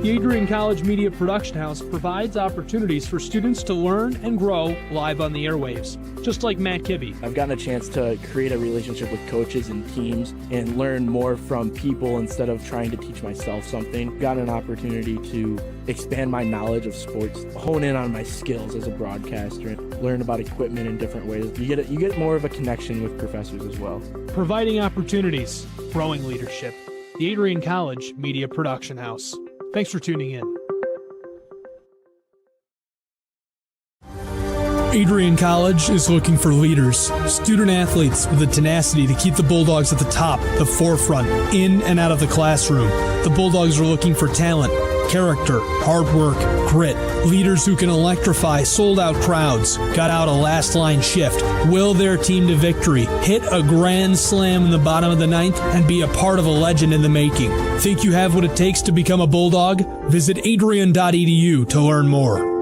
The Adrian College Media Production House provides opportunities for students to learn and grow live on the airwaves, just like Matt Kibbe. I've gotten a chance to create a relationship with coaches and teams and learn more from people instead of trying to teach myself something. Gotten an opportunity to expand my knowledge of sports, hone in on my skills as a broadcaster, and learn about equipment in different ways. You get more of a connection with professors as well. Providing opportunities, growing leadership. The Adrian College Media Production House. Thanks for tuning in. Adrian College is looking for leaders, student athletes with the tenacity to keep the Bulldogs at the top, the forefront, in and out of the classroom. The Bulldogs are looking for talent, character, hard work, grit, leaders who can electrify sold-out crowds, got out a last-line shift, will their team to victory, hit a grand slam in the bottom of the ninth, and be a part of a legend in the making. Think you have what it takes to become a Bulldog? Visit adrian.edu to learn more.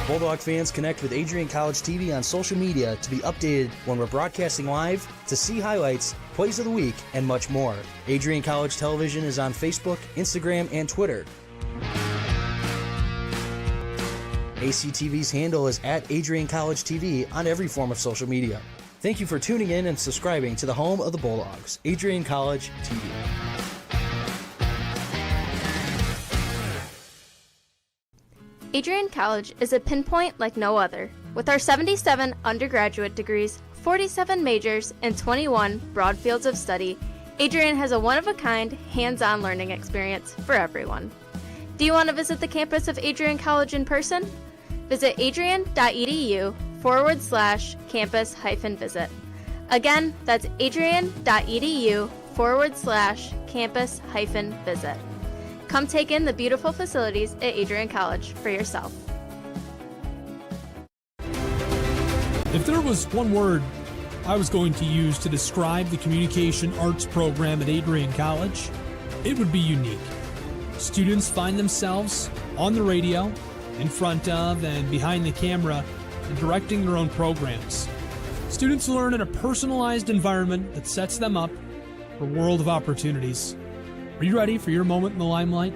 Bulldog fans, connect with Adrian College TV on social media to be updated when we're broadcasting live, to see highlights, plays of the week, and much more. Adrian College Television is on Facebook, Instagram, and Twitter. ACTV's handle is at Adrian College TV on every form of social media. Thank you for tuning in and subscribing to the home of the Bulldogs, Adrian College TV. Adrian College is a pinpoint like no other. With our 77 undergraduate degrees, 47 majors, and 21 broad fields of study, Adrian has a one-of-a-kind, hands-on learning experience for everyone. Do you want to visit the campus of Adrian College in person? Visit adrian.edu/campus-visit. Again, that's adrian.edu/campus-visit. Come take in the beautiful facilities at Adrian College for yourself. If there was one word I was going to use to describe the communication arts program at Adrian College, it would be unique. Students find themselves on the radio, in front of and behind the camera, and directing their own programs. Students learn in a personalized environment that sets them up for a world of opportunities. Are you ready for your moment in the limelight?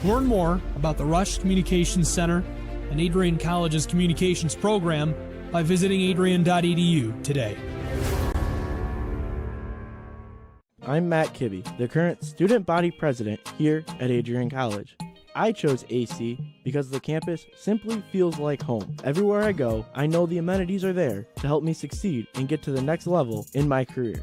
Learn more about the Rush Communications Center and Adrian College's communications program by visiting adrian.edu today. I'm Matt Kibbe, the current student body president here at Adrian College. I chose AC because the campus simply feels like home. Everywhere I go, I know the amenities are there to help me succeed and get to the next level in my career.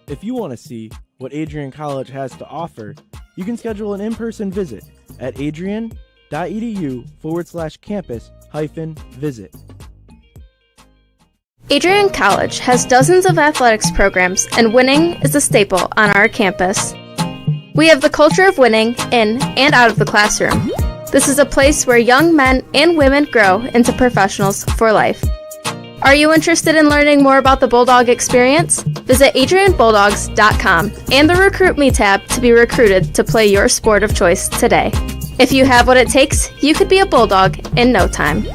If you want to see what Adrian College has to offer, you can schedule an in-person visit at adrian.edu/campus-visit. Adrian College has dozens of athletics programs, and winning is a staple on our campus. We have the culture of winning in and out of the classroom. This is a place where young men and women grow into professionals for life. Are you interested in learning more about the Bulldog experience? Visit adrianbulldogs.com and the Recruit Me tab to be recruited to play your sport of choice today. If you have what it takes, you could be a Bulldog in no time.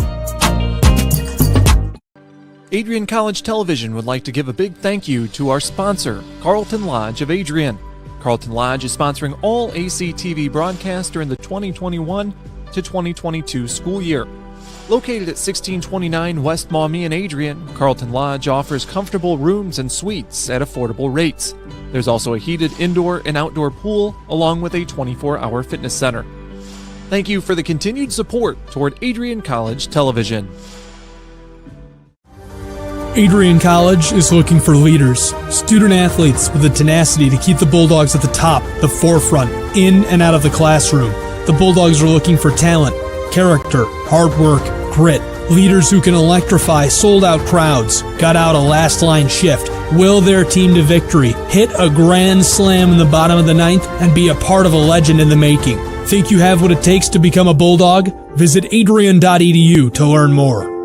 Adrian College Television would like to give a big thank you to our sponsor, Carlton Lodge of Adrian. Carlton Lodge is sponsoring all ACTV broadcasts during the 2021 to 2022 school year. Located at 1629 West Maumee in Adrian, Carlton Lodge offers comfortable rooms and suites at affordable rates. There's also a heated indoor and outdoor pool, along with a 24-hour fitness center. Thank you for the continued support toward Adrian College Television. Adrian College is looking for leaders, student athletes with the tenacity to keep the Bulldogs at the top, the forefront, in and out of the classroom. The Bulldogs are looking for talent, character, hard work, grit, leaders who can electrify sold-out crowds, gut out a last-line shift, will their team to victory, hit a grand slam in the bottom of the ninth, and be a part of a legend in the making. Think you have what it takes to become a Bulldog? Visit adrian.edu to learn more.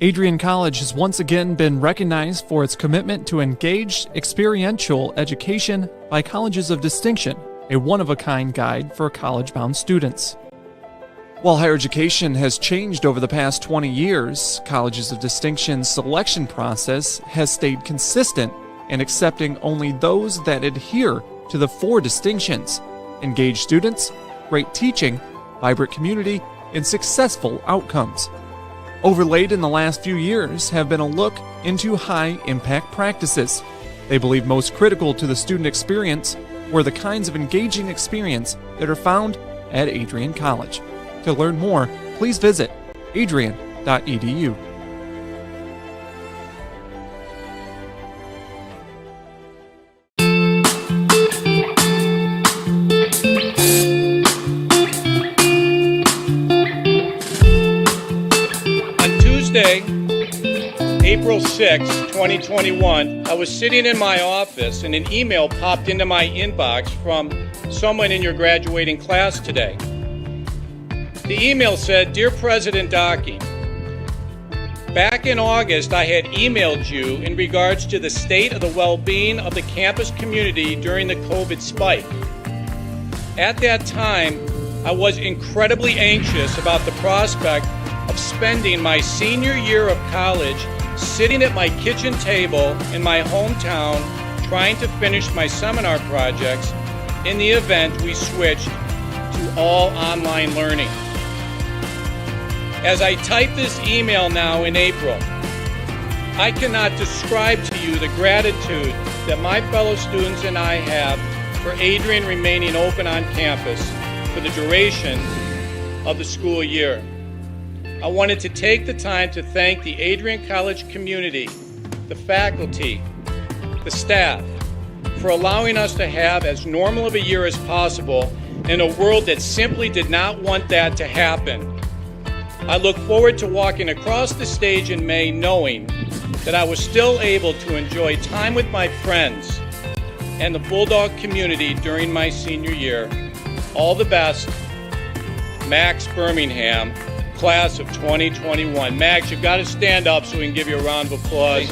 Adrian College has once again been recognized for its commitment to engaged, experiential education by Colleges of Distinction, a one-of-a-kind guide for college-bound students. While higher education has changed over the past 20 years, Colleges of Distinction's selection process has stayed consistent in accepting only those that adhere to the 4 distinctions: engaged students, great teaching, vibrant community, and successful outcomes. Overlaid in the last few years have been a look into high-impact practices. They believe most critical to the student experience were the kinds of engaging experience that are found at Adrian College. To learn more, please visit adrian.edu. April 6, 2021, I was sitting in my office and an email popped into my inbox from someone in your graduating class today. The email said, "Dear President Docking, back in August I had emailed you in regards to the state of the well-being of the campus community during the COVID spike. At that time, I was incredibly anxious about the prospect of spending my senior year of college sitting at my kitchen table in my hometown trying to finish my seminar projects in the event we switched to all online learning. As I type this email now in April, I cannot describe to you the gratitude that my fellow students and I have for Adrian remaining open on campus for the duration of the school year. I wanted to take the time to thank the Adrian College community, the faculty, the staff, for allowing us to have as normal of a year as possible in a world that simply did not want that to happen. I look forward to walking across the stage in May knowing that I was still able to enjoy time with my friends and the Bulldog community during my senior year. All the best, Max Birmingham, class of 2021. Max, you've got to stand up so we can give you a round of applause.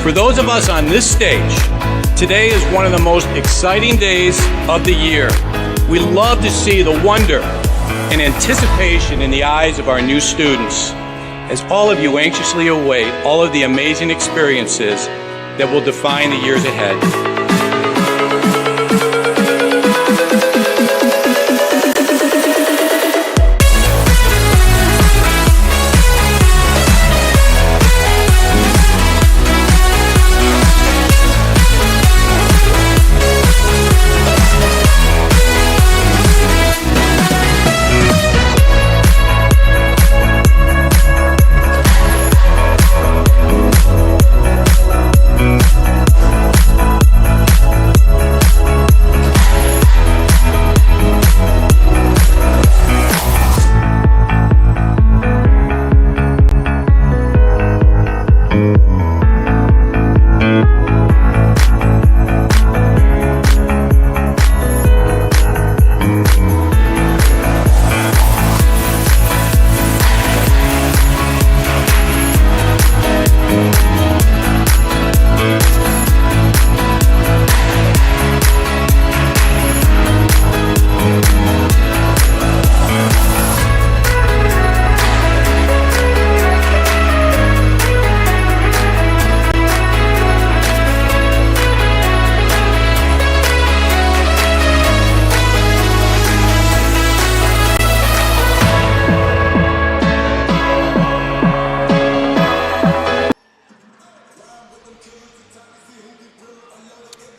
For those of us on this stage, today is one of the most exciting days of the year. We love to see the wonder and anticipation in the eyes of our new students, as all of you anxiously await all of the amazing experiences that will define the years ahead.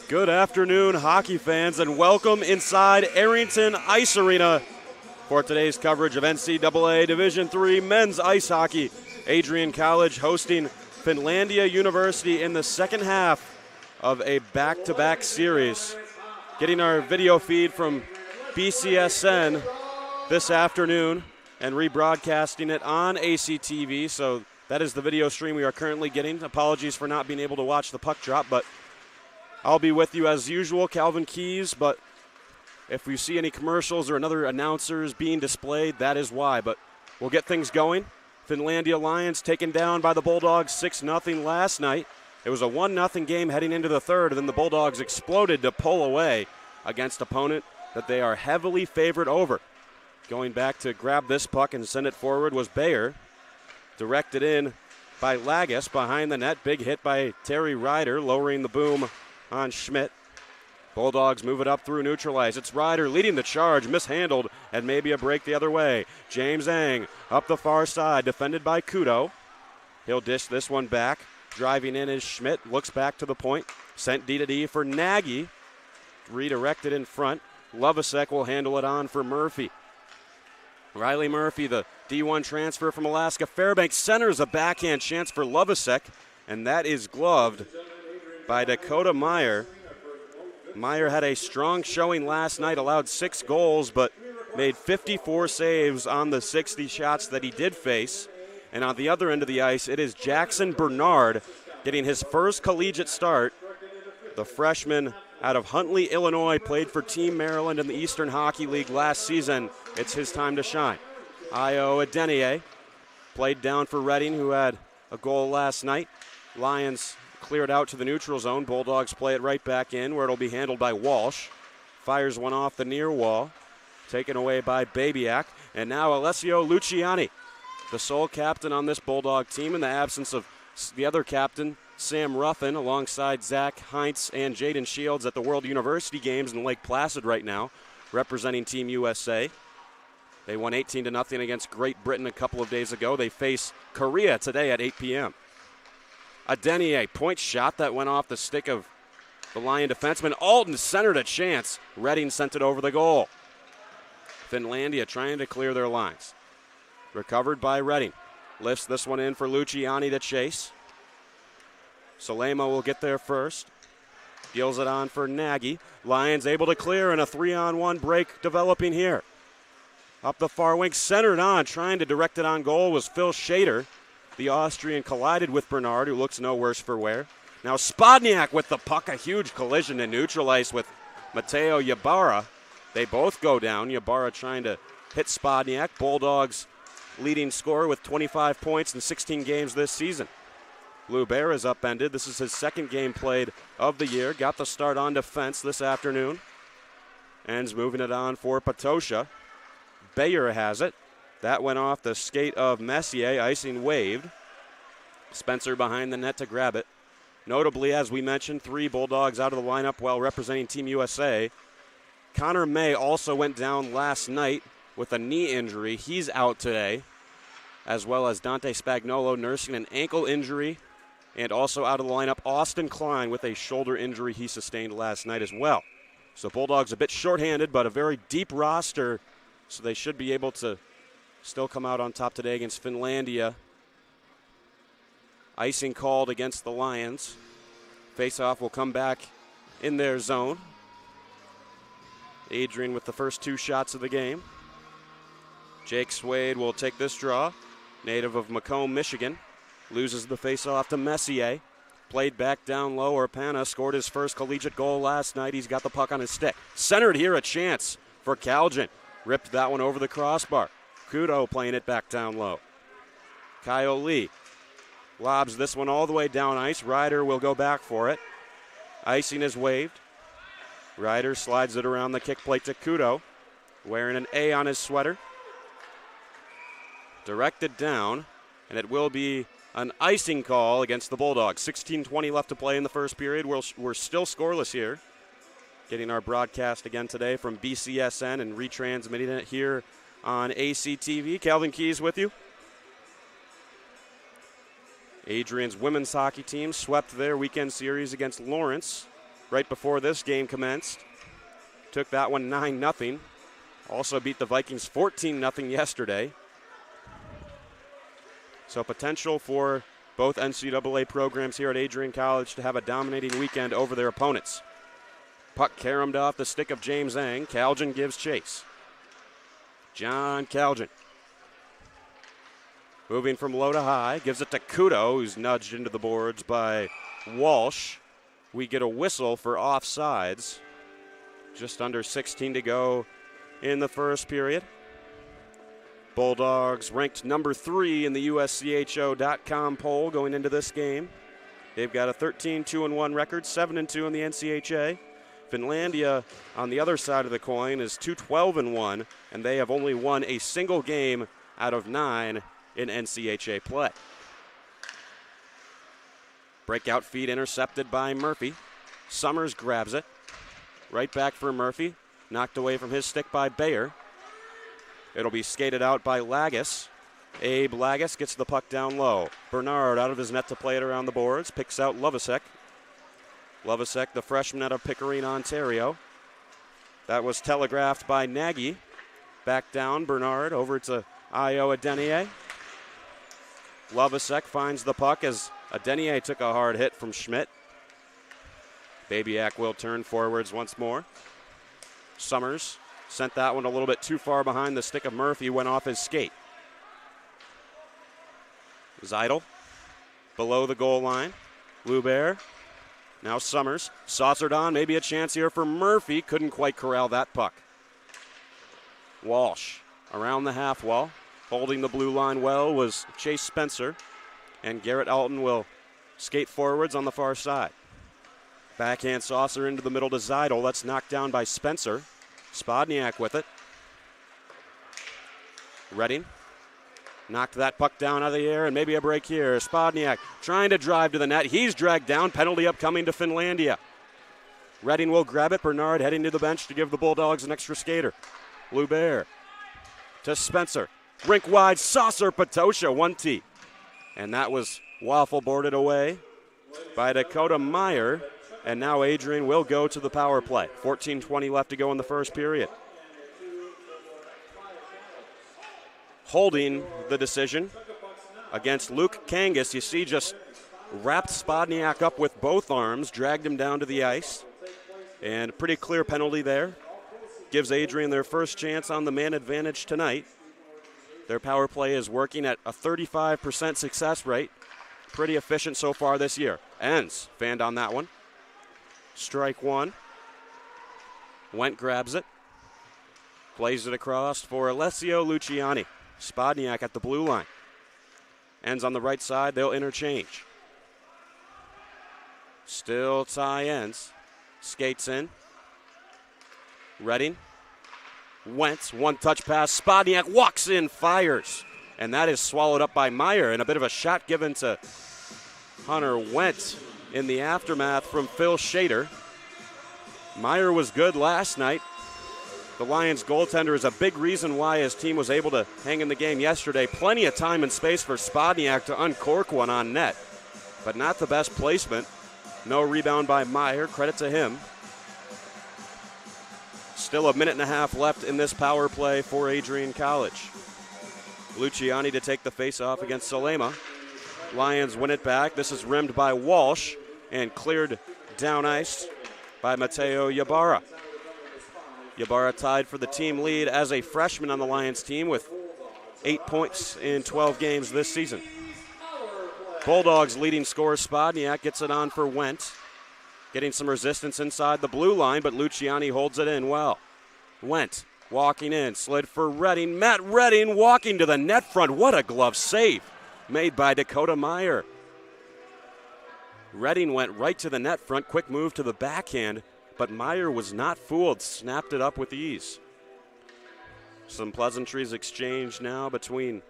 Good afternoon, hockey fans, and welcome inside Arrington Ice Arena for today's coverage of NCAA Division III men's ice hockey. Adrian College hosting Finlandia University in the second half of a back-to-back series. Getting our video feed from BCSN this afternoon and rebroadcasting it on ACTV, so that is the video stream we are currently getting. Apologies for not being able to watch the puck drop, but I'll be with you as usual, Calvin Keys, but if we see any commercials or another announcers being displayed, that is why. But we'll get things going. Finlandia Lions taken down by the Bulldogs 6-0 last night. It was a 1-0 game heading into the third, and then the Bulldogs exploded to pull away against opponent that they are heavily favored over. Going back to grab this puck and send it forward was Bayer. Directed in by Lagus behind the net. Big hit by Terry Ryder, lowering the boom on Schmidt. Bulldogs move it up through neutralize. It's Ryder leading the charge, mishandled, and maybe a break the other way. James Eng up the far side, defended by Kudo. He'll dish this one back. Driving in is Schmidt, looks back to the point. Sent D-to-D for Nagy. Redirected in front. Lovasek will handle it on for Murphy. Riley Murphy, the D1 transfer from Alaska Fairbanks, centers a backhand chance for Lovasek, and that is gloved by Dakota Meyer. Meyer had a strong showing last night, allowed 6 goals, but made 54 saves on the 60 shots that he did face. And on the other end of the ice, it is Jackson Bernard getting his first collegiate start. The freshman out of Huntley, Illinois, played for Team Maryland in the Eastern Hockey League last season. It's his time to shine. Io Adenier played down for Reading, who had a goal last night. Lions cleared out to the neutral zone. Bulldogs play it right back in, where it'll be handled by Walsh. Fires one off the near wall. Taken away by Babiak. And now Alessio Luciani, the sole captain on this Bulldog team in the absence of the other captain, Sam Ruffin, alongside Zach Heinz and Jaden Shields at the World University Games in Lake Placid right now, representing Team USA. They won 18-0 against Great Britain a couple of days ago. They face Korea today at 8 p.m. Adenier, point shot that went off the stick of the Lion defenseman. Alton centered a chance. Reading sent it over the goal. Finlandia trying to clear their lines. Recovered by Reading. Lifts this one in for Luciani to chase. Salema will get there first. Deals it on for Nagy. Lions able to clear, and a 3-on-1 break developing here. Up the far wing, centered on, trying to direct it on goal was Phil Shader. The Austrian collided with Bernard, who looks no worse for wear. Now Spodniak with the puck, a huge collision in neutral ice with Mateo Ybarra. They both go down. Ybarra trying to hit Spodniak. Bulldogs leading scorer with 25 points in 16 games this season. Lou Bear is upended. This is his second game played of the year. Got the start on defense this afternoon. Ends moving it on for Patosha. Bayer has it. That went off the skate of Messier. Icing waved. Spencer behind the net to grab it. Notably, as we mentioned, 3 Bulldogs out of the lineup while representing Team USA. Connor May also went down last night with a knee injury. He's out today, as well as Dante Spagnolo nursing an ankle injury, and also out of the lineup, Austin Klein with a shoulder injury he sustained last night as well. So Bulldogs a bit shorthanded, but a very deep roster, so they should be able to still come out on top today against Finlandia. Icing called against the Lions. Face-off will come back in their zone. Adrian with the first 2 shots of the game. Jake Swade will take this draw. Native of Macomb, Michigan. Loses the face-off to Messier. Played back down low. Orpana scored his first collegiate goal last night. He's got the puck on his stick. Centered here, a chance for Calgin. Ripped that one over the crossbar. Kudo playing it back down low. Kyle Lee lobs this one all the way down ice. Ryder will go back for it. Icing is waved. Ryder slides it around the kick plate to Kudo, wearing an A on his sweater. Directed down, and it will be an icing call against the Bulldogs. 16:20 left to play in the first period. We're still scoreless here. Getting our broadcast again today from BCSN and retransmitting it here on ACTV. Calvin Keys with you. Adrian's women's hockey team swept their weekend series against Lawrence right before this game commenced. Took that one 9-0. Also beat the Vikings 14-0 yesterday. So potential for both NCAA programs here at Adrian College to have a dominating weekend over their opponents. Puck caromed off the stick of James Eng. Calgin gives chase. John Calgin. Moving from low to high, gives it to Kudo, who's nudged into the boards by Walsh. We get a whistle for offsides. Just under 16 to go in the first period. Bulldogs ranked number 3 in the USCHO.com poll going into this game. They've got a 13-2-1 record, 7-2 in the NCHA. Finlandia, on the other side of the coin, is 2-12-1, and they have only won a single game out of 9 in NCHA play. Breakout feed intercepted by Murphy. Summers grabs it. Right back for Murphy. Knocked away from his stick by Bayer. It'll be skated out by Lagis. Abe Lagis gets the puck down low. Bernard out of his net to play it around the boards. Picks out Lovasek. Lovasek, the freshman out of Pickering, Ontario. That was telegraphed by Nagy. Back down, Bernard over to Io Adenier. Lovasek finds the puck as Adenier took a hard hit from Schmidt. Babyak will turn forwards once more. Summers sent that one a little bit too far behind the stick of Murphy, went off his skate. Zeidel below the goal line. Lubert. Now Summers. Saucered on, maybe a chance here for Murphy. Couldn't quite corral that puck. Walsh around the half wall. Holding the blue line well was Chase Spencer. And Garrett Alton will skate forwards on the far side. Backhand saucer into the middle to Zeidel. That's knocked down by Spencer. Spodniak with it. Redding knocked that puck down out of the air, and maybe a break here. Spodniak trying to drive to the net. He's dragged down. Penalty upcoming to Finlandia. Redding will grab it. Bernard heading to the bench to give the Bulldogs an extra skater. Lubert to Spencer. Rink wide, saucer, Patosha, 1T. And that was waffle boarded away by Dakota Meyer. And now Adrian will go to the power play. 14:20 left to go in the first period. Holding the decision against Luke Kangas. You see, just wrapped Spodniak up with both arms, dragged him down to the ice. And a pretty clear penalty there. Gives Adrian their first chance on the man advantage tonight. Their power play is working at a 35% success rate. Pretty efficient so far this year. Enns fanned on that one. Strike one. Went grabs it. Plays it across for Alessio Luciani. Spodniak at the blue line. Ends on the right side. They'll interchange. Still tie ends. Skates in. Redding. Wentz. One touch pass. Spodniak walks in, fires. And that is swallowed up by Meyer. And a bit of a shot given to Hunter Wentz. in the aftermath from Phil Shader. Meyer was good last night. The Lions goaltender is a big reason why his team was able to hang in the game yesterday. Plenty of time and space for Spodniak to uncork one on net, but not the best placement. No rebound by Meyer, credit to him. Still a minute and a half left in this power play for Adrian College. Luciani to take the face-off against Salema. Lions win it back. This is rimmed by Walsh and cleared down ice by Mateo Ybarra. Ybarra tied for the team lead as a freshman on the Lions team with 8 points in 12 games this season. Bulldogs leading scorer Spodniak gets it on for Wendt. Getting some resistance inside the blue line, but Luciani holds it in well. Wendt walking in, slid for Redding. Matt Redding walking to the net front. What a glove save made by Dakota Meyer. Redding went right to the net front, quick move to the backhand, but Meyer was not fooled, snapped it up with ease. Some pleasantries exchanged now between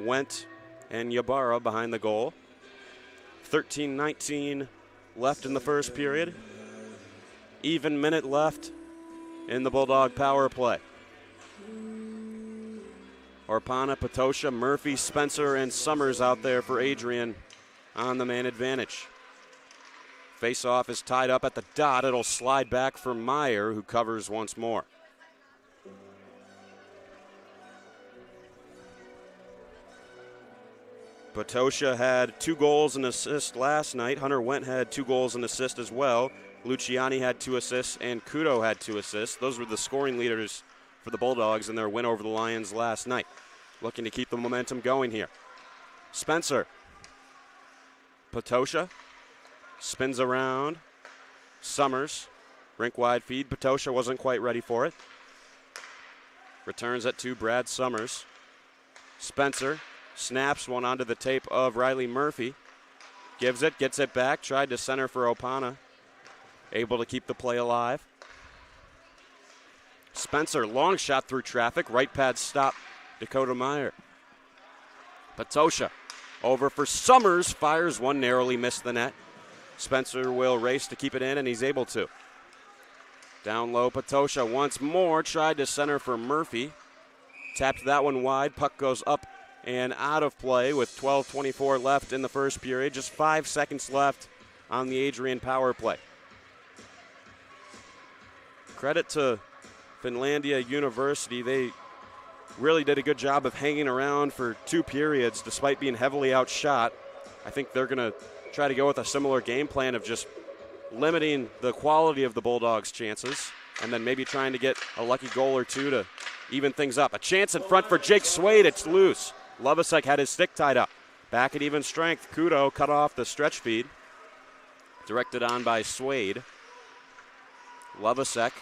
Wendt and Ybarra behind the goal. 13-19 left in the first period. Even minute left in the Bulldog power play. Orpana, Patosha, Murphy, Spencer, and Summers out there for Adrian on the man advantage. Face-off is tied up at the dot. It'll slide back for Meyer, who covers once more. Patosha had 2 goals and assist last night. Hunter Wendt had 2 goals and assist as well. Luciani had 2 assists, and Kudo had 2 assists. Those were the scoring leaders for the Bulldogs in their win over the Lions last night. Looking to keep the momentum going here. Spencer. Patosha. Spins around. Summers. Rink-wide feed. Patosha wasn't quite ready for it. Returns it to Brad Summers. Spencer snaps one onto the tape of Riley Murphy. Gives it, gets it back. Tried to center for Opana. Able to keep the play alive. Spencer, long shot through traffic. Right pad stop, Dakota Meyer. Patosha over for Summers. Fires one, narrowly missed the net. Spencer will race to keep it in, and he's able to. Down low, Patosha once more. Tried to center for Murphy. Tapped that one wide. Puck goes up and out of play with 12:24 left in the first period. Just 5 seconds left on the Adrian power play. Credit to Finlandia University. They really did a good job of hanging around for 2 periods despite being heavily outshot. I think they're going to try to go with a similar game plan of just limiting the quality of the Bulldogs' chances and then maybe trying to get a lucky goal or 2 to even things up. A chance in front for Jake Swade. It's loose. Lovasek had his stick tied up. Back at even strength. Kudo cut off the stretch feed. Directed on by Swade. Lovasek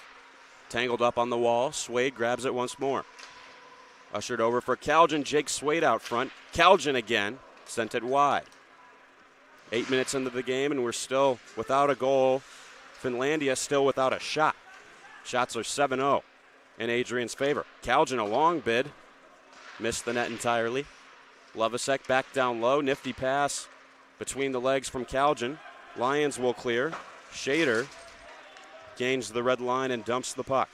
tangled up on the wall. Swade grabs it once more. Ushered over for Calgin. Jake Swade out front. Calgin again. Sent it wide. 8 minutes into the game, and we're still without a goal. Finlandia still without a shot. Shots are 7-0 in Adrian's favor. Calgin, a long bid. Missed the net entirely. Lovasek back down low. Nifty pass between the legs from Calgin. Lions will clear. Shader gains the red line and dumps the puck.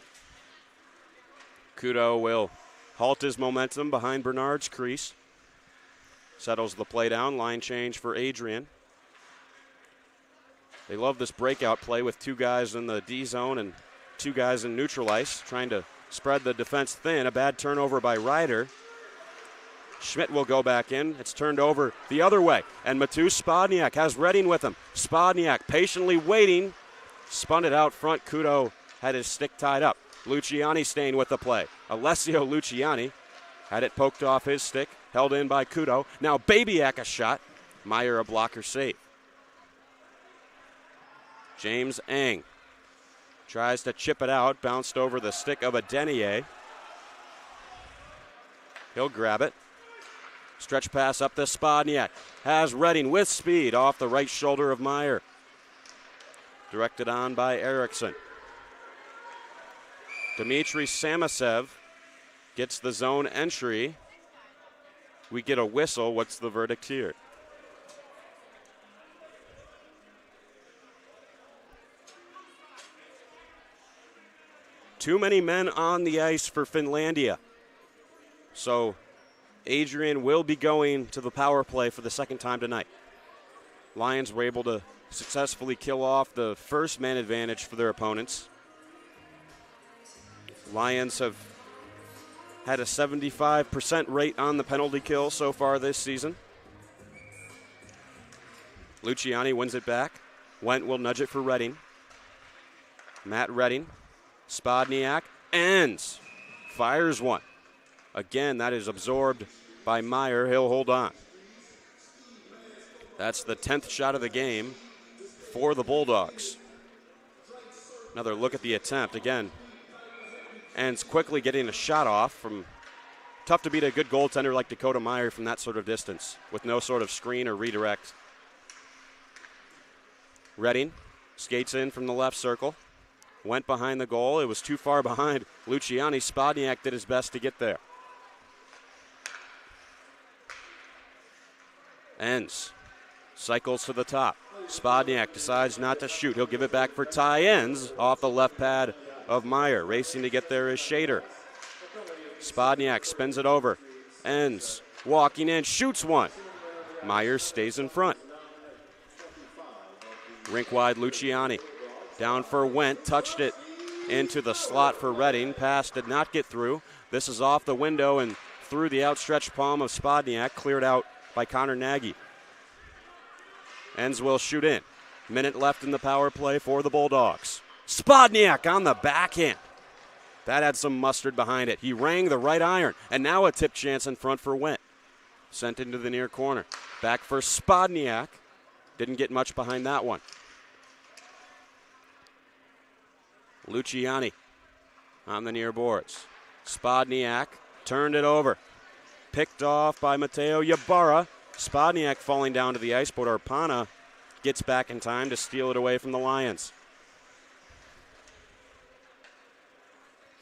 Kudo will halt his momentum behind Bernard's crease. Settles the play down. Line change for Adrian. They love this breakout play with 2 guys in the D zone and 2 guys in neutral ice, trying to spread the defense thin. A bad turnover by Ryder. Schmidt will go back in. It's turned over the other way. And Matu Spodniak has Redding with him. Spodniak patiently waiting. Spun it out front. Kudo had his stick tied up. Luciani staying with the play. Alessio Luciani had it poked off his stick. Held in by Kudo. Now Babyak a shot. Meyer a blocker save. James Eng tries to chip it out. Bounced over the stick of Adenier. He'll grab it. Stretch pass up to Spodniak. Has Redding with speed off the right shoulder of Meyer. Directed on by Erickson. Dmitry Samasev gets the zone entry. We get a whistle. What's the verdict here? Too many men on the ice for Finlandia. So Adrian will be going to the power play for the second time tonight. Lions were able to successfully kill off the first man advantage for their opponents. Lions have had a 75% rate on the penalty kill so far this season. Luciani wins it back. Went will nudge it for Redding. Matt Redding. Spodniak ends. Fires one. Again, that is absorbed by Meyer. He'll hold on. That's the 10th shot of the game for the Bulldogs. Another look at the attempt. Again, ends quickly getting a shot off from tough to beat a good goaltender like Dakota Meyer from that sort of distance with no sort of screen or redirect. Redding skates in from the left circle. Went behind the goal. It was too far behind Luciani. Spodniak did his best to get there. Ends. Cycles to the top. Spodniak decides not to shoot. He'll give it back for Ty Ends off the left pad of Meyer. Racing to get there is Shader. Spodniak spins it over. Ends. Walking in. Shoots one. Meyer stays in front. Rink wide Luciani. Down for Wendt. Touched it into the slot for Redding. Pass did not get through. This is off the window and through the outstretched palm of Spodniak. Cleared out by Connor Nagy. Ends will shoot in. Minute left in the power play for the Bulldogs. Spodniak on the backhand. That had some mustard behind it. He rang the right iron, and now a tip chance in front for Wendt. Sent into the near corner. Back for Spodniak. Didn't get much behind that one. Luciani on the near boards. Spodniak turned it over. Picked off by Mateo Ybarra. Spodniak falling down to the ice, but Arpana gets back in time to steal it away from the Lions.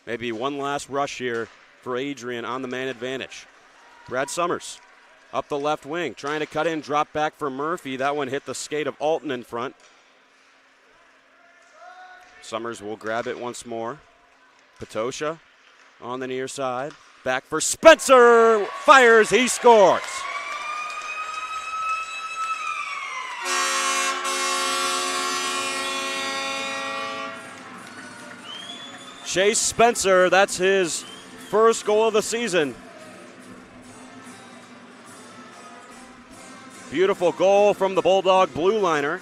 Maybe one last rush here for Adrian on the man advantage. Brad Summers up the left wing, trying to cut in, drop back for Murphy. That one hit the skate of Alton in front. Summers will grab it once more. Patosha on the near side. Back for Spencer. Fires, he scores. Chase Spencer, that's his first goal of the season. Beautiful goal from the Bulldog blue liner.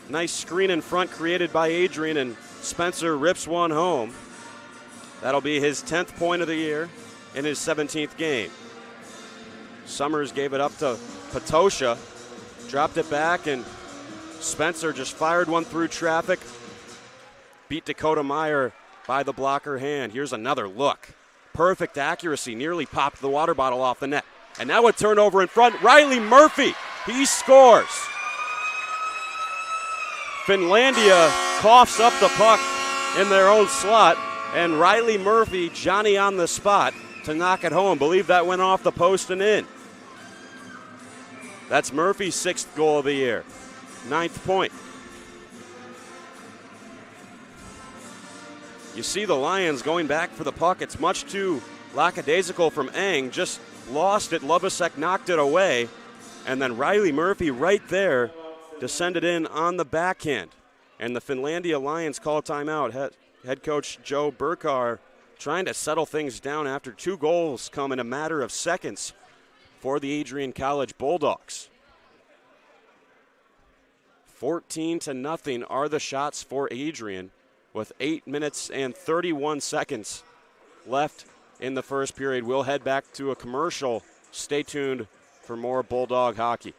Nice screen in front created by Adrian, and Spencer rips one home. That'll be his 10th point of the year in his 17th game. Summers gave it up to Patosha, dropped it back, and Spencer just fired one through traffic. Beat Dakota Meyer by the blocker hand. Here's another look. Perfect accuracy, nearly popped the water bottle off the net. And now a turnover in front. Riley Murphy, he scores. Finlandia coughs up the puck in their own slot, and Riley Murphy, Johnny on the spot to knock it home. Believe that went off the post and in. That's Murphy's 6th goal of the year, 9th point. You see the Lions going back for the puck. It's much too lackadaisical from Eng. Just lost it. Lovasek knocked it away. And then Riley Murphy right there descended in on the backhand. And the Finlandia Lions call timeout. Head coach Joe Burkar trying to settle things down after 2 goals come in a matter of seconds for the Adrian College Bulldogs. 14-0 are the shots for Adrian, with 8 minutes and 31 seconds left in the first period. We'll head back to a commercial. Stay tuned for more Bulldog hockey.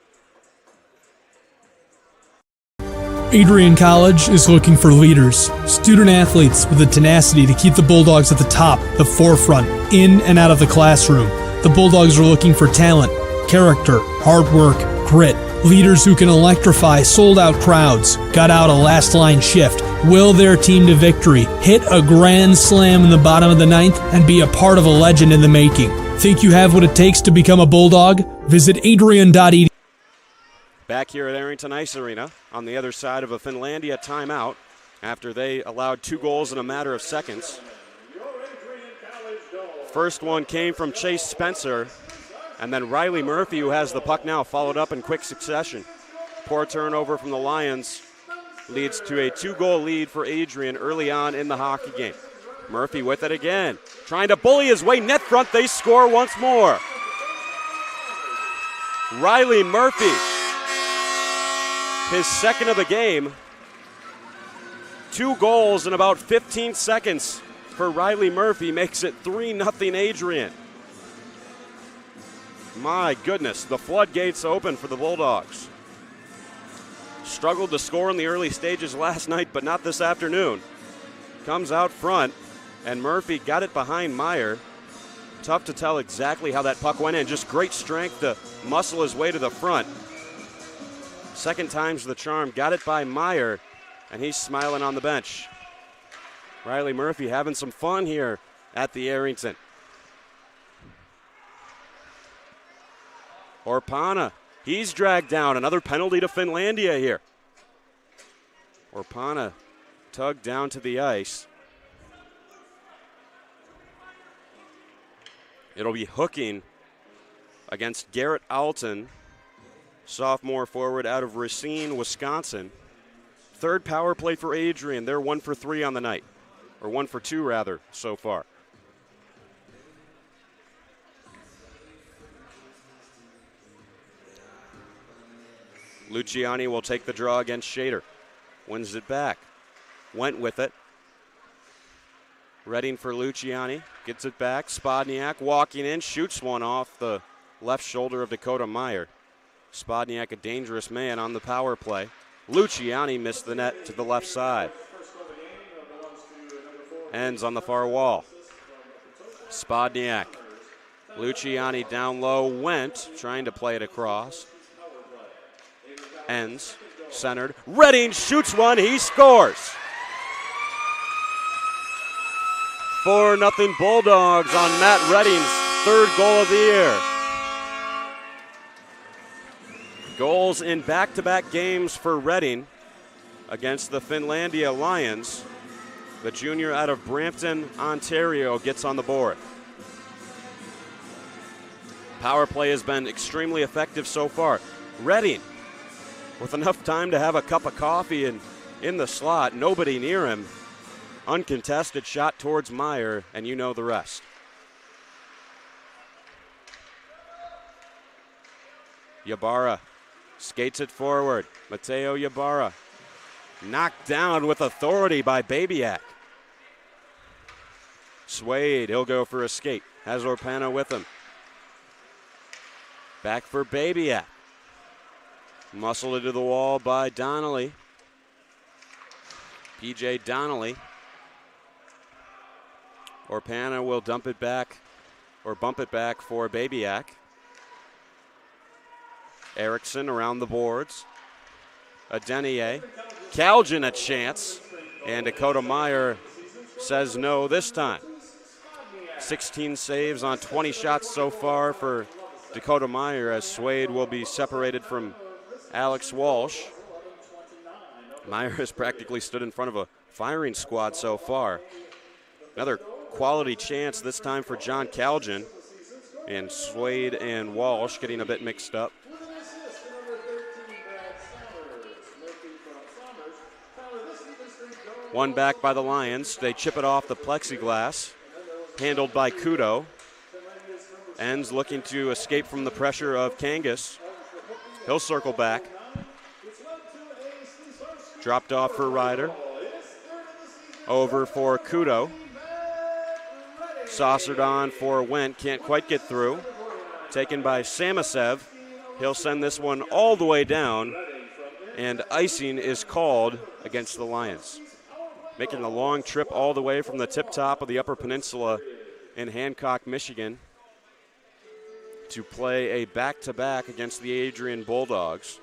Adrian College is looking for leaders, student athletes with the tenacity to keep the Bulldogs at the top, the forefront, in and out of the classroom. The Bulldogs are looking for talent, character, hard work, grit, leaders who can electrify sold-out crowds, gut out a last-line shift, will their team to victory, hit a grand slam in the bottom of the 9th, and be a part of a legend in the making. Think you have what it takes to become a Bulldog? Visit adrian.edu. Back here at Arrington Ice Arena on the other side of a Finlandia timeout after they allowed 2 goals in a matter of seconds. First one came from Chase Spencer, and then Riley Murphy, who has the puck now, followed up in quick succession. Poor turnover from the Lions leads to a 2-goal lead for Adrian early on in the hockey game. Murphy with it again, trying to bully his way net front. They score once more. Riley Murphy, his second of the game. 2 goals in about 15 seconds for Riley Murphy makes it 3-0 Adrian. My goodness, the floodgates open for the Bulldogs. Struggled to score in the early stages last night, but not this afternoon. Comes out front, and Murphy got it behind Meyer. Tough to tell exactly how that puck went in. Just great strength to muscle his way to the front. Second time's the charm. Got it by Meyer, and he's smiling on the bench. Riley Murphy having some fun here at the Arrington. Orpana, he's dragged down. Another penalty to Finlandia here. Orpana tugged down to the ice. It'll be hooking against Garrett Alton, sophomore forward out of Racine, Wisconsin. Third power play for Adrian. They're 1 for 3 on the night, or 1 for 2 rather, so far. Luciani will take the draw against Shader. Wins it back. Went with it. Reading for Luciani. Gets it back. Spodniak walking in. Shoots one off the left shoulder of Dakota Meyer. Spodniak, a dangerous man on the power play. Luciani missed the net to the left side. Ends on the far wall. Spodniak. Luciani down low. Went. Trying to play it across. Ends. Centered. Reading shoots one. He scores. 4-0 Bulldogs on Matt Redding's third goal of the year. Goals in back-to-back games for Reading against the Finlandia Lions. The junior out of Brampton, Ontario, gets on the board. Power play has been extremely effective so far. Reading, with enough time to have a cup of coffee and in the slot, nobody near him. Uncontested shot towards Meyer, and you know the rest. Ybarra skates it forward. Mateo Ybarra knocked down with authority by Babiak. Swade, he'll go for a skate. Has Orpana with him. Back for Babiak. Muscled into the wall by Donnelly. PJ Donnelly. Orpana will dump it back, or bump it back for Babiak. Erickson around the boards. Adenier. Calgin a chance, and Dakota Meyer says no this time. 16 saves on 20 shots so far for Dakota Meyer, as Swade will be separated from Alex Walsh. Meyer has practically stood in front of a firing squad so far. Another quality chance, this time for John Calgin. And Swade and Walsh getting a bit mixed up. One back by the Lions. They chip it off the plexiglass. Handled by Kudo. Ends looking to escape from the pressure of Kangas. He'll circle back. Dropped off for Ryder. Over for Kudo. Saucered on for Wendt. Can't quite get through. Taken by Samasev. He'll send this one all the way down. And icing is called against the Lions. Making a long trip all the way from the tip top of the Upper Peninsula in Hancock, Michigan, to play a back-to-back against the Adrian Bulldogs.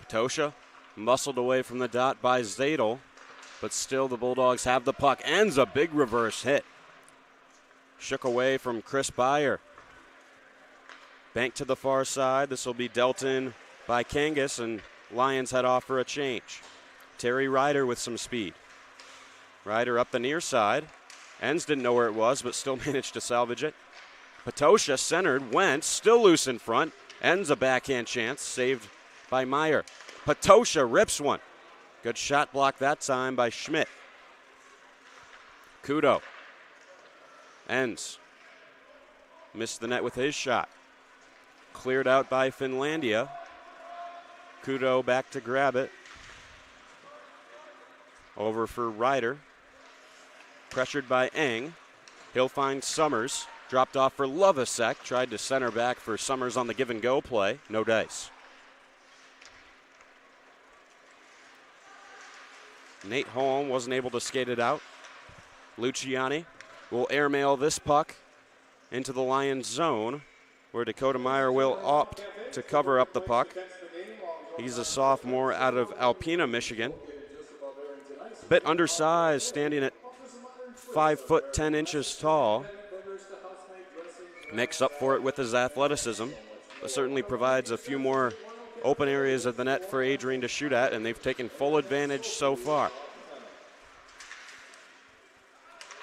Tosha muscled away from the dot by Zadel, but still the Bulldogs have the puck. Ends a big reverse hit. Shook away from Chris Beyer. Bank to the far side. This will be dealt in by Kangas, and Lions head off for a change. Terry Ryder with some speed. Ryder up the near side. Enns didn't know where it was, but still managed to salvage it. Patosha centered, went, still loose in front. Enns a backhand chance, saved by Meyer. Patosha rips one. Good shot block that time by Schmidt. Kudo. Enns missed the net with his shot. Cleared out by Finlandia. Kudo back to grab it. Over for Ryder. Pressured by Eng. He'll find Summers. Dropped off for Lovasek. Tried to center back for Summers on the give and go play. No dice. Nate Holm wasn't able to skate it out. Luciani will airmail this puck into the Lions zone, where Dakota Meyer will opt to cover up the puck. He's a sophomore out of Alpena, Michigan. A bit undersized, standing at 5'10" tall. Makes up for it with his athleticism, but certainly provides a few more open areas of the net for Adrian to shoot at, and they've taken full advantage so far.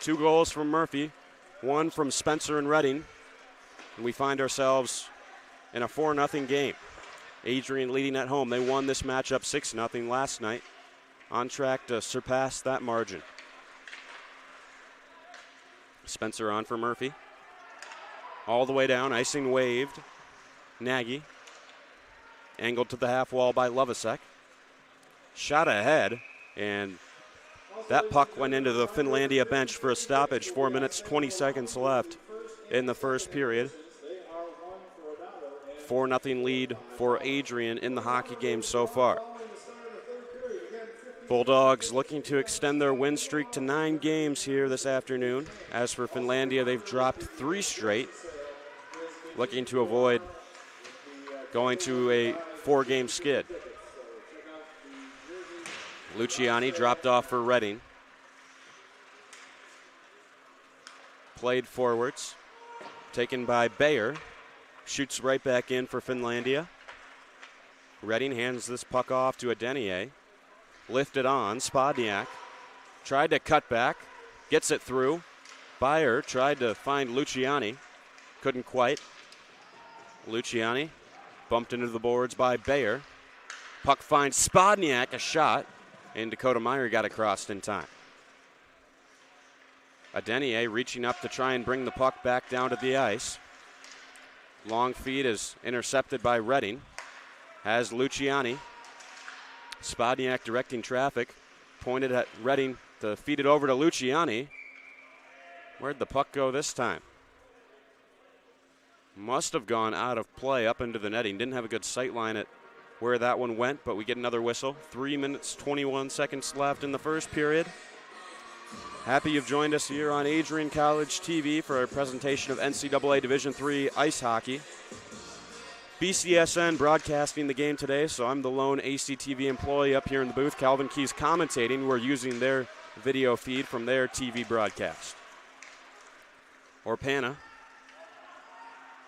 2 goals from Murphy, 1 from Spencer and Redding, and we find ourselves in a 4-0 game. Adrian leading at home. They won this matchup 6-0 last night, on track to surpass that margin. Spencer on for Murphy. All the way down, icing waved. Nagy. Angled to the half wall by Lovasek. Shot ahead, and that puck went into the Finlandia bench for a stoppage. 4 minutes, 20 seconds left in the first period. 4-0 lead for Adrian in the hockey game so far. Bulldogs looking to extend their win streak to 9 games here this afternoon. As for Finlandia, they've dropped 3 straight, looking to avoid going to a 4-game skid. Luciani dropped off for Redding. Played forwards. Taken by Bayer. Shoots right back in for Finlandia. Redding hands this puck off to Adenier. Lifted on. Spodniak tried to cut back. Gets it through. Bayer tried to find Luciani. Couldn't quite. Luciani bumped into the boards by Bayer. Puck finds Spodniak, a shot, and Dakota Meyer got it crossed in time. Adenier reaching up to try and bring the puck back down to the ice. Long feed is intercepted by Redding. Has Luciani. Spodniak directing traffic. Pointed at Redding to feed it over to Luciani. Where'd the puck go this time? Must have gone out of play up into the netting. Didn't have a good sight line at where that one went, but we get another whistle. 3 minutes, 21 seconds left in the first period. Happy you've joined us here on Adrian College TV for our presentation of NCAA Division III ice hockey. BCSN broadcasting the game today, so I'm the lone ACTV employee up here in the booth. Calvin Key's commentating. We're using their video feed from their TV broadcast. Orpana.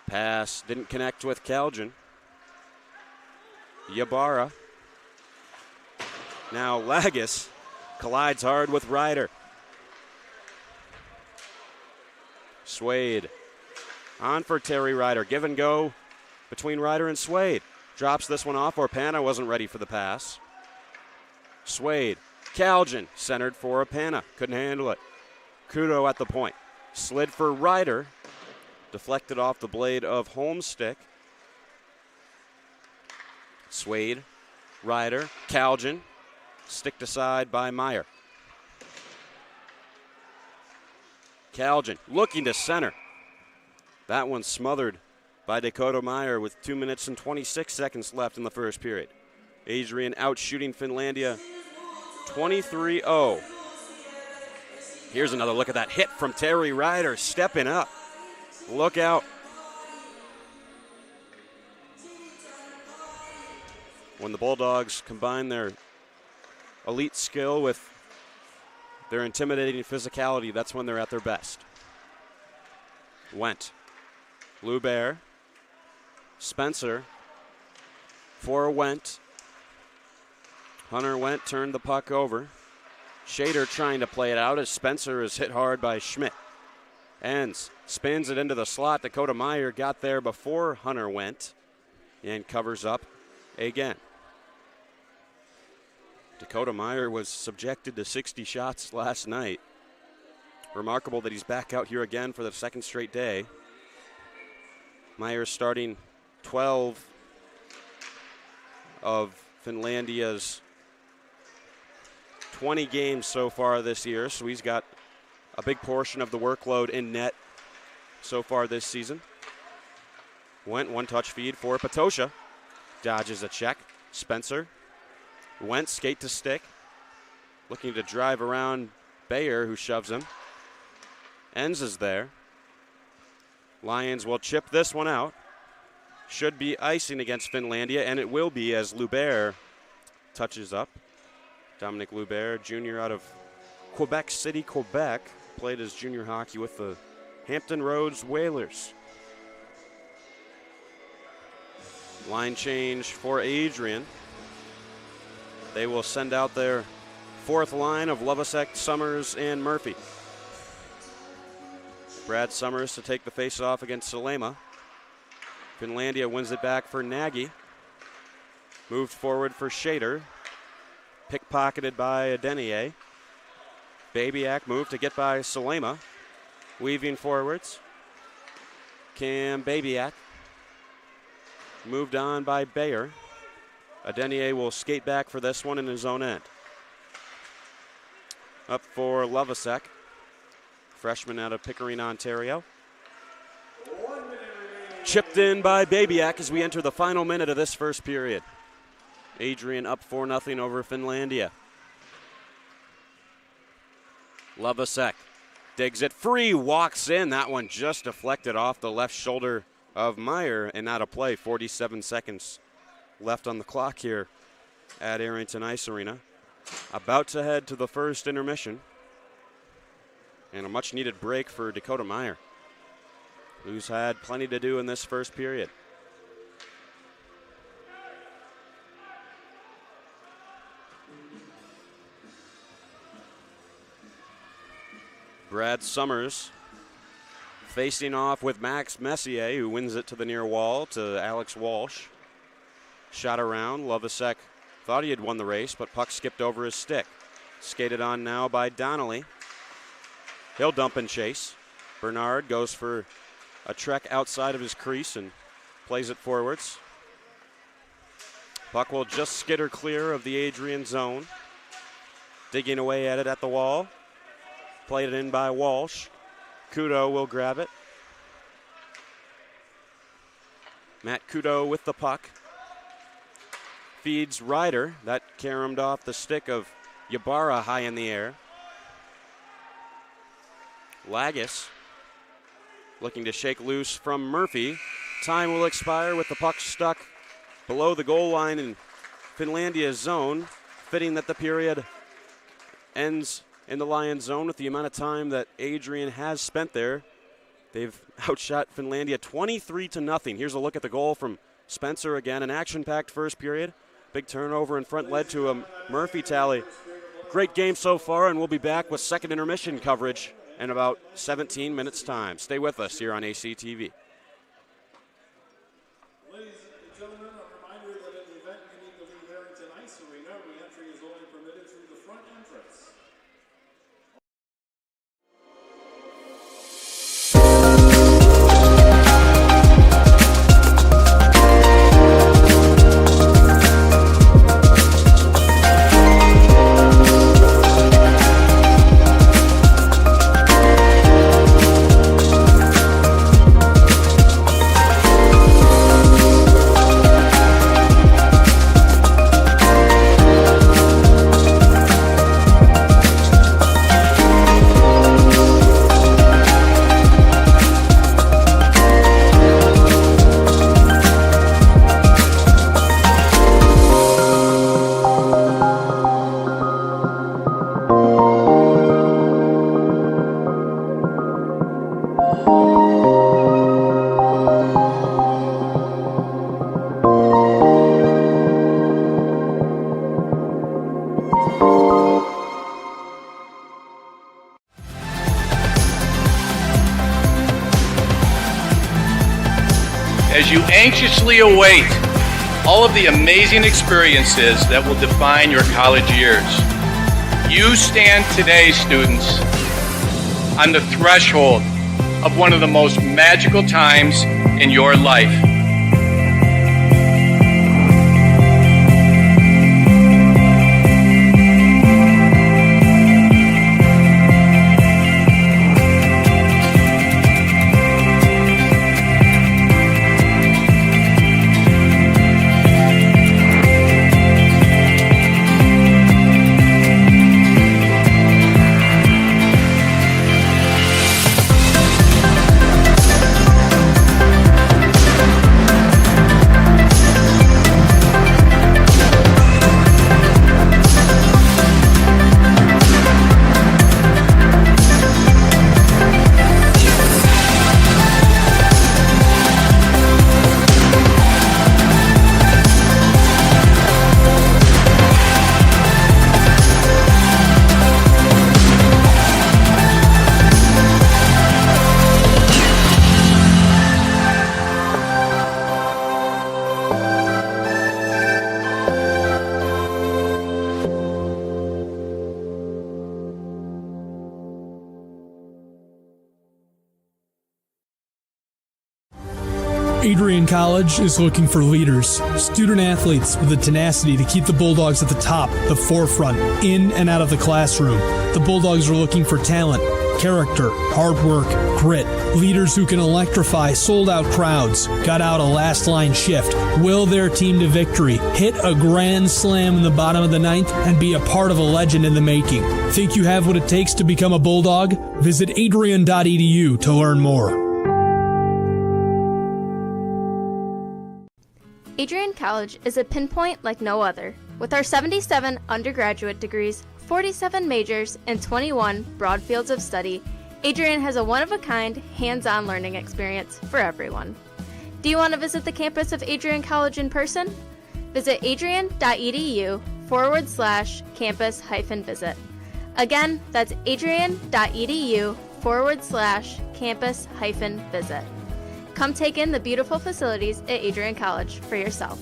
Pass didn't connect with Kaljan. Ybarra. Now Lagis collides hard with Ryder. Swade on for Terry Ryder. Give and go between Ryder and Swade. Drops this one off. Orpana wasn't ready for the pass. Swade. Kaljan centered for Orpana. Couldn't handle it. Kudo at the point. Slid for Ryder. Deflected off the blade of Holmes' stick. Swade. Ryder. Kaljan. Sticked aside by Meyer. Kaljan looking to center. That one smothered by Dakota Meyer with 2 minutes and 26 seconds left in the first period. Adrian out shooting Finlandia 23-0. Here's another look at that hit from Terry Ryder stepping up. Look out. When the Bulldogs combine their elite skill with their intimidating physicality, that's when they're at their best. Went. Lubert. Spencer. For Went. Hunter Wendt turned the puck over. Shader trying to play it out as Spencer is hit hard by Schmidt. Ends, spins it into the slot. Dakota Meyer got there before Hunter Wendt and covers up again. Dakota Meyer was subjected to 60 shots last night. Remarkable that he's back out here again for the second straight day. Meyer starting 12 of Finlandia's 20 games so far this year, so he's got a big portion of the workload in net so far this season. Wendt, one-touch feed for Patosha. Dodges a check. Spencer. Wendt, skate to stick. Looking to drive around Bayer, who shoves him. Enns is there. Lions will chip this one out. Should be icing against Finlandia, and it will be as Lubert touches up. Dominic Lubert, junior out of Quebec City, Quebec, played his junior hockey with the Hampton Roads Whalers. Line change for Adrian. They will send out their fourth line of Lovasek, Summers, and Murphy. Brad Summers to take the face-off against Salema. Finlandia wins it back for Nagy. Moved forward for Shader. Pickpocketed by Denier. Babyak moved to get by Salema. Weaving forwards. Cam Babyak. Moved on by Bayer. Denier will skate back for this one in his own end. Up for Lovasek. Freshman out of Pickering, Ontario. Chipped in by Babyak as we enter the final minute of this first period. Adrian up 4-0 over Finlandia. Lovasek digs it free, walks in. That one just deflected off the left shoulder of Meyer and out of play. 47 seconds left on the clock here at Arrington Ice Arena. About to head to the first intermission. And a much-needed break for Dakota Meyer, who's had plenty to do in this first period. Brad Summers facing off with Max Messier, who wins it to the near wall to Alex Walsh. Shot around. Lovasek thought he had won the race, but puck skipped over his stick. Skated on now by Donnelly. He'll dump and chase. Bernard goes for a trek outside of his crease and plays it forwards. Puck will just skitter clear of the Adrian zone. Digging away at it at the wall. Played it in by Walsh. Kudo will grab it. Matt Kudo with the puck. Feeds Ryder. That caromed off the stick of Ybarra high in the air. Lagis looking to shake loose from Murphy. Time will expire with the puck stuck below the goal line in Finlandia's zone. Fitting that the period ends in the Lions zone with the amount of time that Adrian has spent there. They've outshot Finlandia 23-0. Here's a look at the goal from Spencer again. An action-packed first period. Big turnover in front led to a Murphy tally. Great game so far, and we'll be back with second intermission coverage in about 17 minutes' time. Stay with us here on ACTV. Ladies and gentlemen, a reminder that at the event you need to leave Arrington Ice Arena, re-entry is only permitted through the front entrance. as you anxiously await all of the amazing experiences that will define your college years. You stand today, students, on the threshold of one of the most magical times in your life. Adrian College is looking for leaders, student athletes with the tenacity to keep the Bulldogs at the top, the forefront, in and out of the classroom. The Bulldogs are looking for talent, character, hard work, grit, leaders who can electrify sold-out crowds, gut out a last-line shift, will their team to victory, hit a grand slam in the bottom of the ninth, and be a part of a legend in the making. Think you have what it takes to become a Bulldog? Visit adrian.edu to learn more. Adrian College is a pinpoint like no other. With our 77 undergraduate degrees, 47 majors, and 21 broad fields of study, Adrian has a one-of-a-kind, hands-on learning experience for everyone. Do you want to visit the campus of Adrian College in person? Visit adrian.edu/campus-visit. Again, that's adrian.edu/campus-visit. Come take in the beautiful facilities at Adrian College for yourself.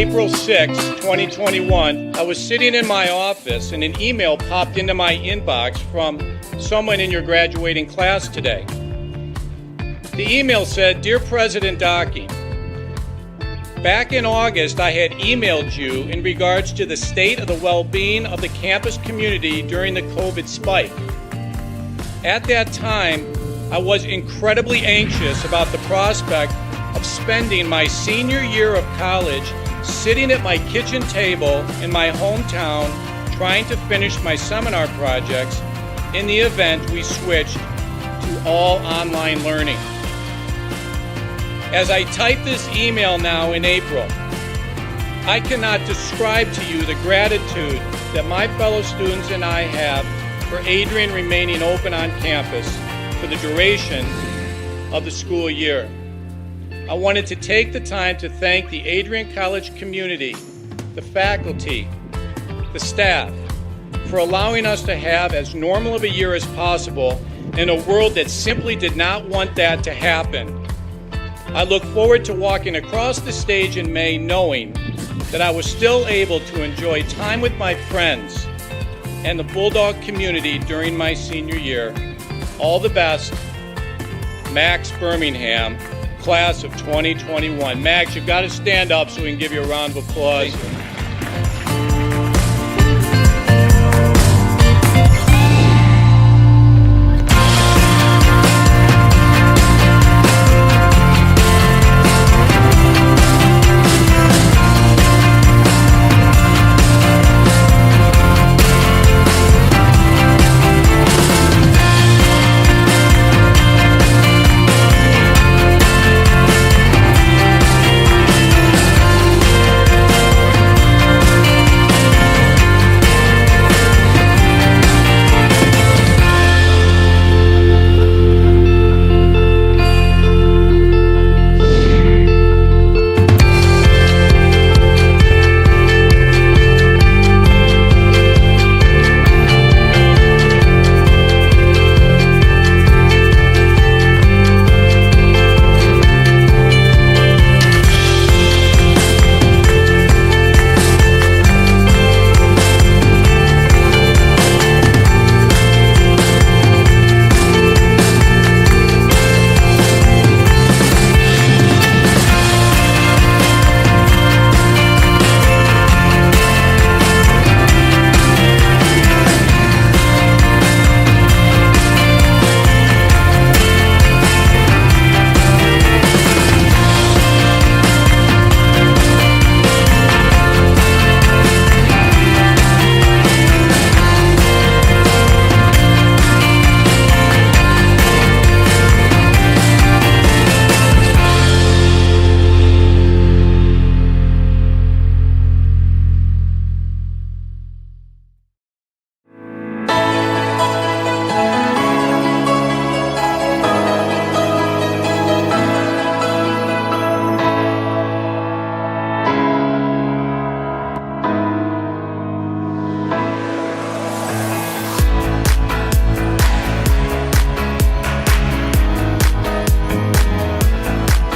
April 6, 2021, I was sitting in my office and an email popped into my inbox from someone in your graduating class today. The email said, "Dear President Docking, back in August, I had emailed you in regards to the state of the well-being of the campus community during the COVID spike. At that time, I was incredibly anxious about the prospect of spending my senior year of college sitting at my kitchen table in my hometown trying to finish my seminar projects in the event we switched to all online learning. As I type this email now in April, I cannot describe to you the gratitude that my fellow students and I have for Adrian remaining open on campus for the duration of the school year. I wanted to take the time to thank the Adrian College community, the faculty, the staff, for allowing us to have as normal of a year as possible in a world that simply did not want that to happen. I look forward to walking across the stage in May knowing that I was still able to enjoy time with my friends and the Bulldog community during my senior year. All the best, Max Birmingham, class of 2021. Max, you've got to stand up so we can give you a round of applause.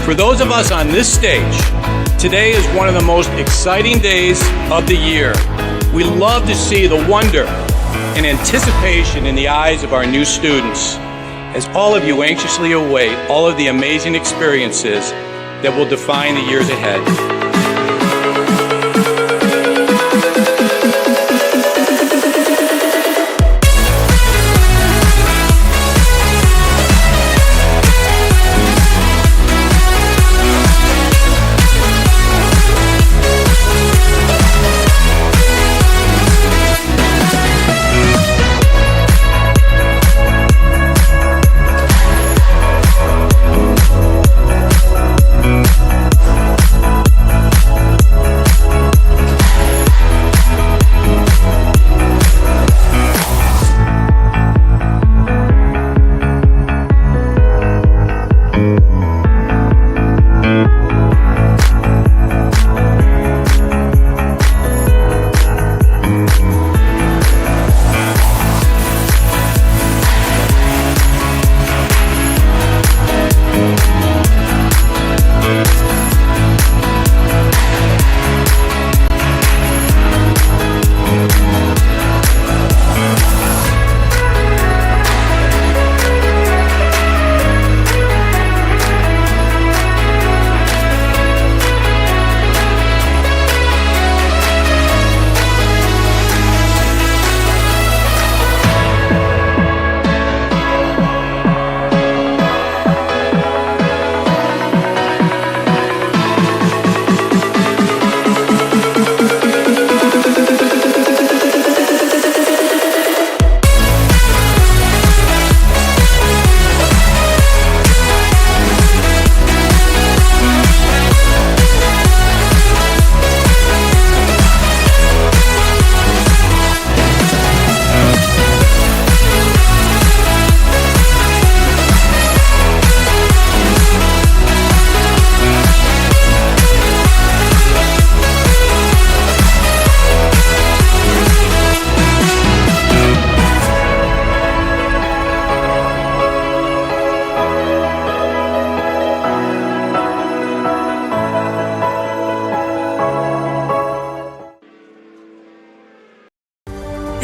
For those of us on this stage, today is one of the most exciting days of the year. We love to see the wonder and anticipation in the eyes of our new students as all of you anxiously await all of the amazing experiences that will define the years ahead.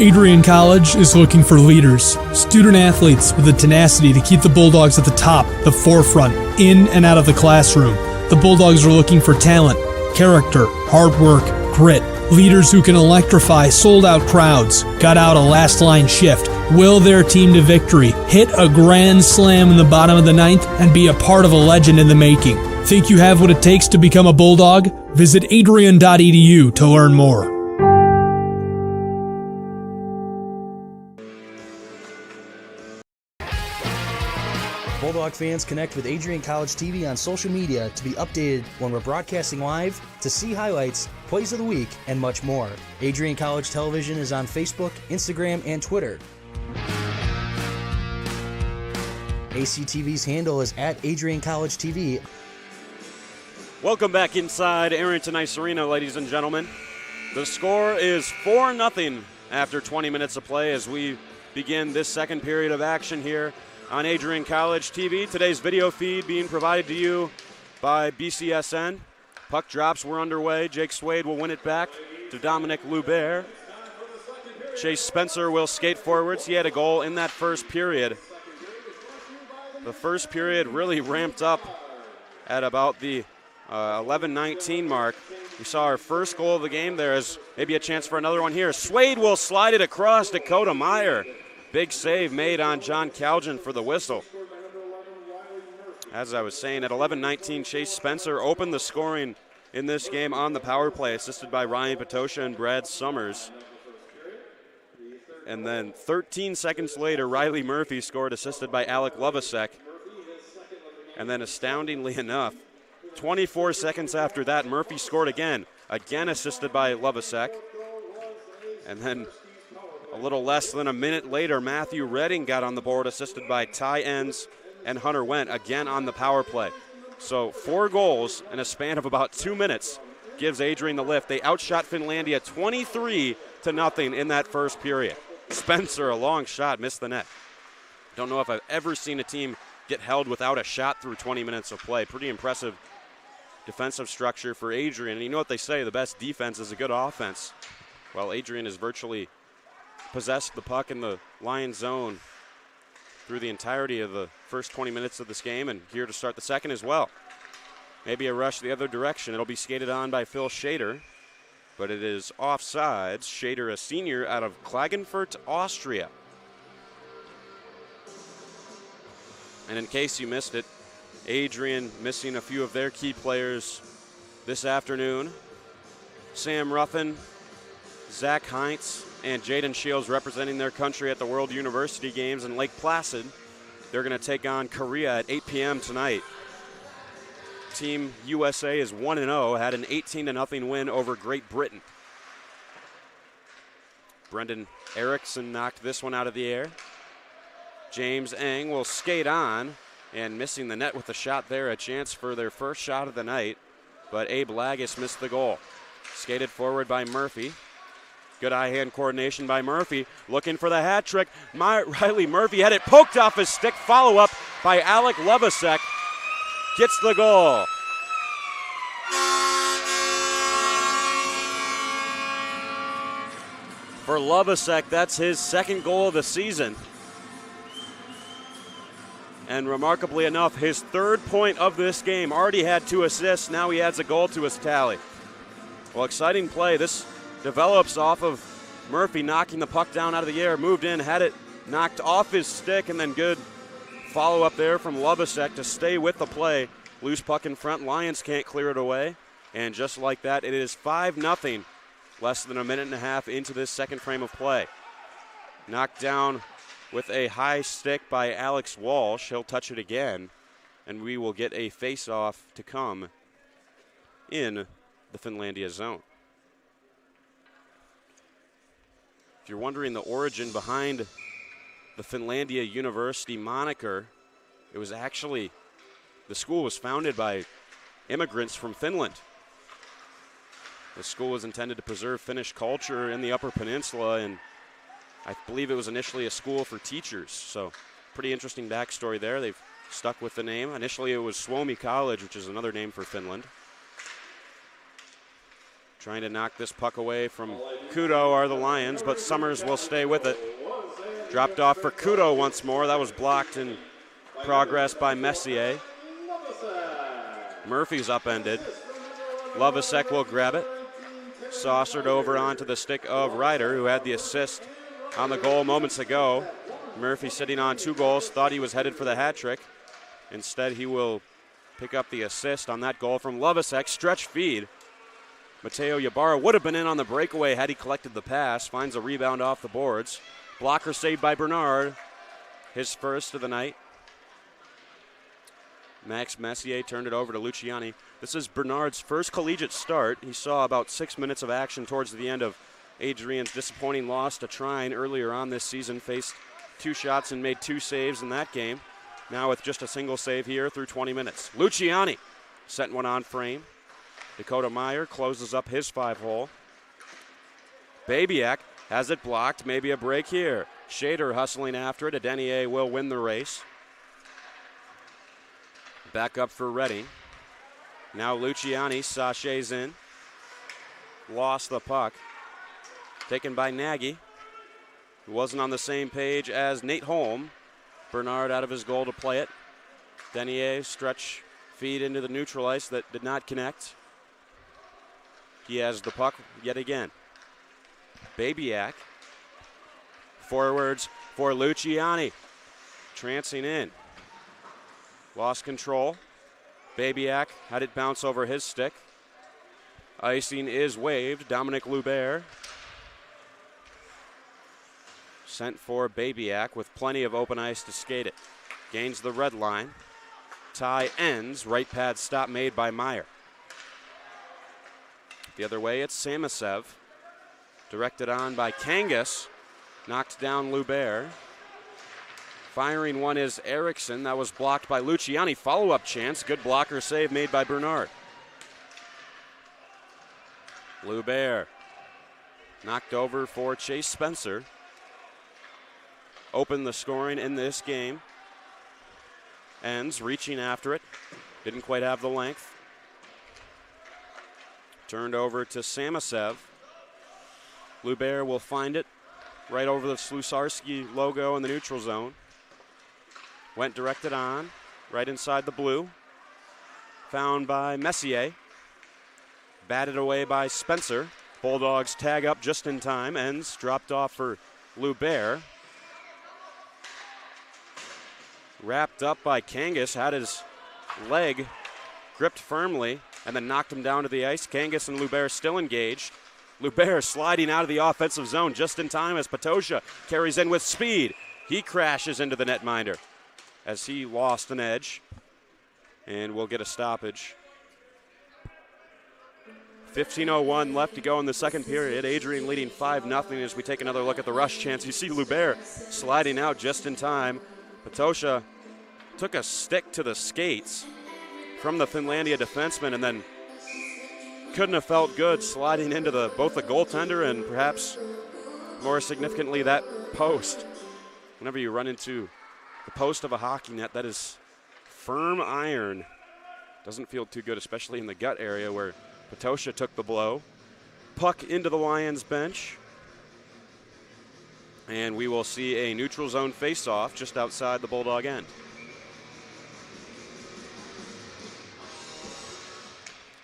Adrian College is looking for leaders, student athletes with the tenacity to keep the Bulldogs at the top, the forefront, in and out of the classroom. The Bulldogs are looking for talent, character, hard work, grit, leaders who can electrify sold-out crowds, gut out a last-line shift, will their team to victory, hit a grand slam in the bottom of the ninth, and be a part of a legend in the making. Think you have what it takes to become a Bulldog? Visit adrian.edu to learn more. Bulldog fans, connect with Adrian College TV on social media to be updated when we're broadcasting live, to see highlights, plays of the week, and much more. Adrian College Television is on Facebook, Instagram, and Twitter. ACTV's handle is at Adrian College TV. Welcome back inside Arrington Ice Arena, ladies and gentlemen. The score is 4-0 after 20 minutes of play as we begin this second period of action here on Adrian College TV. Today's video feed being provided to you by BCSN. Puck drops were underway. Jake Swade will win it back to Dominic Loubert. Chase Spencer will skate forwards. He had a goal in that first period. The first period really ramped up at about the 11-19 mark. We saw our first goal of the game there as maybe a chance for another one here. Swade will slide it across to Dakota Meyer. Big save made on John Calgin for the whistle. As I was saying, at 11-19, Chase Spencer opened the scoring in this game on the power play, assisted by Ryan Patosha and Brad Summers. And then 13 seconds later, Riley Murphy scored, assisted by Alec Lovasek. And then astoundingly enough, 24 seconds after that, Murphy scored again assisted by Lovasek. And then a little less than a minute later, Matthew Redding got on the board, assisted by Ty Enns and Hunter Wendt, again on the power play. So 4 goals in a span of about 2 minutes gives Adrian the lift. They outshot Finlandia 23-0 in that first period. Spencer, a long shot, missed the net. Don't know if I've ever seen a team get held without a shot through 20 minutes of play. Pretty impressive defensive structure for Adrian. And you know what they say, the best defense is a good offense. Well, Adrian has virtually possessed the puck in the Lions zone through the entirety of the first 20 minutes of this game, and here to start the second as well. Maybe a rush the other direction. It'll be skated on by Phil Schader, but it is offsides. Schader, a senior out of Klagenfurt, Austria. And in case you missed it, Adrian missing a few of their key players this afternoon. Sam Ruffin, Zach Heinz, and Jaden Shields representing their country at the World University Games in Lake Placid. They're going to take on Korea at 8 p.m. tonight. Team USA is 1-0, had an 18-0 win over Great Britain. Brendan Erickson knocked this one out of the air. James Eng will skate on, and missing the net with the shot there, a chance for their first shot of the night, but Abe Lagis missed the goal. Skated forward by Murphy. Good eye-hand coordination by Murphy, looking for the hat trick. Riley Murphy had it poked off his stick. Follow-up by Alec Lovasek. Gets the goal. For Lovasek, that's his second goal of the season. And remarkably enough, his third point of this game. Already had 2 assists. Now he adds a goal to his tally. Well, exciting play. This develops off of Murphy knocking the puck down out of the air, moved in, had it knocked off his stick, and then good follow-up there from Lovasek to stay with the play. Loose puck in front, Lions can't clear it away, and just like that, it is 5-0, less than a minute and a half into this second frame of play. Knocked down with a high stick by Alex Walsh. He'll touch it again, and we will get a face-off to come in the Finlandia zone. If you're wondering the origin behind the Finlandia University moniker, it was actually, the school was founded by immigrants from Finland. The school was intended to preserve Finnish culture in the Upper Peninsula, and I believe it was initially a school for teachers. So pretty interesting backstory there. They've stuck with the name. Initially it was Suomi College, which is another name for Finland. Trying to knock this puck away from Kudo are the Lions, but Summers will stay with it. Dropped off for Kudo once more. That was blocked in progress by Messier. Murphy's upended. Lovasek will grab it. Saucered over onto the stick of Ryder, who had the assist on the goal moments ago. Murphy sitting on 2 goals, thought he was headed for the hat trick. Instead, he will pick up the assist on that goal from Lovasek. Stretch feed. Mateo Ybarra would have been in on the breakaway had he collected the pass. Finds a rebound off the boards. Blocker saved by Bernard. His first of the night. Max Messier turned it over to Luciani. This is Bernard's first collegiate start. He saw about 6 minutes of action towards the end of Adrian's disappointing loss to Trine earlier on this season. Faced 2 shots and made 2 saves in that game. Now with just a single save here through 20 minutes. Luciani sent one on frame. Dakota Meyer closes up his 5-hole. Babyak has it blocked. Maybe a break here. Shader hustling after it. Adenier will win the race. Back up for Reading. Now Luciani sachets in. Lost the puck. Taken by Nagy, who wasn't on the same page as Nate Holm. Bernard out of his goal to play it. Denier stretch feed into the neutral ice that did not connect. He has the puck yet again. Babyak. Forwards for Luciani. Trancing in. Lost control. Babyak had it bounce over his stick. Icing is waved. Dominic Lubert sent for Babyak with plenty of open ice to skate it. Gains the red line. Tie ends. Right pad stop made by Meyer. The other way, it's Samasev. Directed on by Kangas. Knocked down Lubert. Firing one is Erickson. That was blocked by Luciani. Follow-up chance. Good blocker save made by Bernard. Lubert. Knocked over for Chase Spencer. Opened the scoring in this game. Ends reaching after it. Didn't quite have the length. Turned over to Samasev. Lubert will find it right over the Slusarski logo in the neutral zone. Went directed on, right inside the blue. Found by Messier. Batted away by Spencer. Bulldogs tag up just in time. Ends dropped off for Lubert. Wrapped up by Kangas. Had his leg gripped firmly and then knocked him down to the ice. Kangas and Lubert still engaged. Lubert sliding out of the offensive zone just in time as Patosha carries in with speed. He crashes into the netminder as he lost an edge and will get a stoppage. 15:01 left to go in the second period. Adrian leading 5-0 as we take another look at the rush chance. You see Lubert sliding out just in time. Patosha took a stick to the skates from the Finlandia defenseman and then couldn't have felt good sliding into both the goaltender and perhaps more significantly that post. Whenever you run into the post of a hockey net, that is firm iron. Doesn't feel too good, especially in the gut area where Patosha took the blow. Puck into the Lions bench. And we will see a neutral zone face-off just outside the Bulldog end.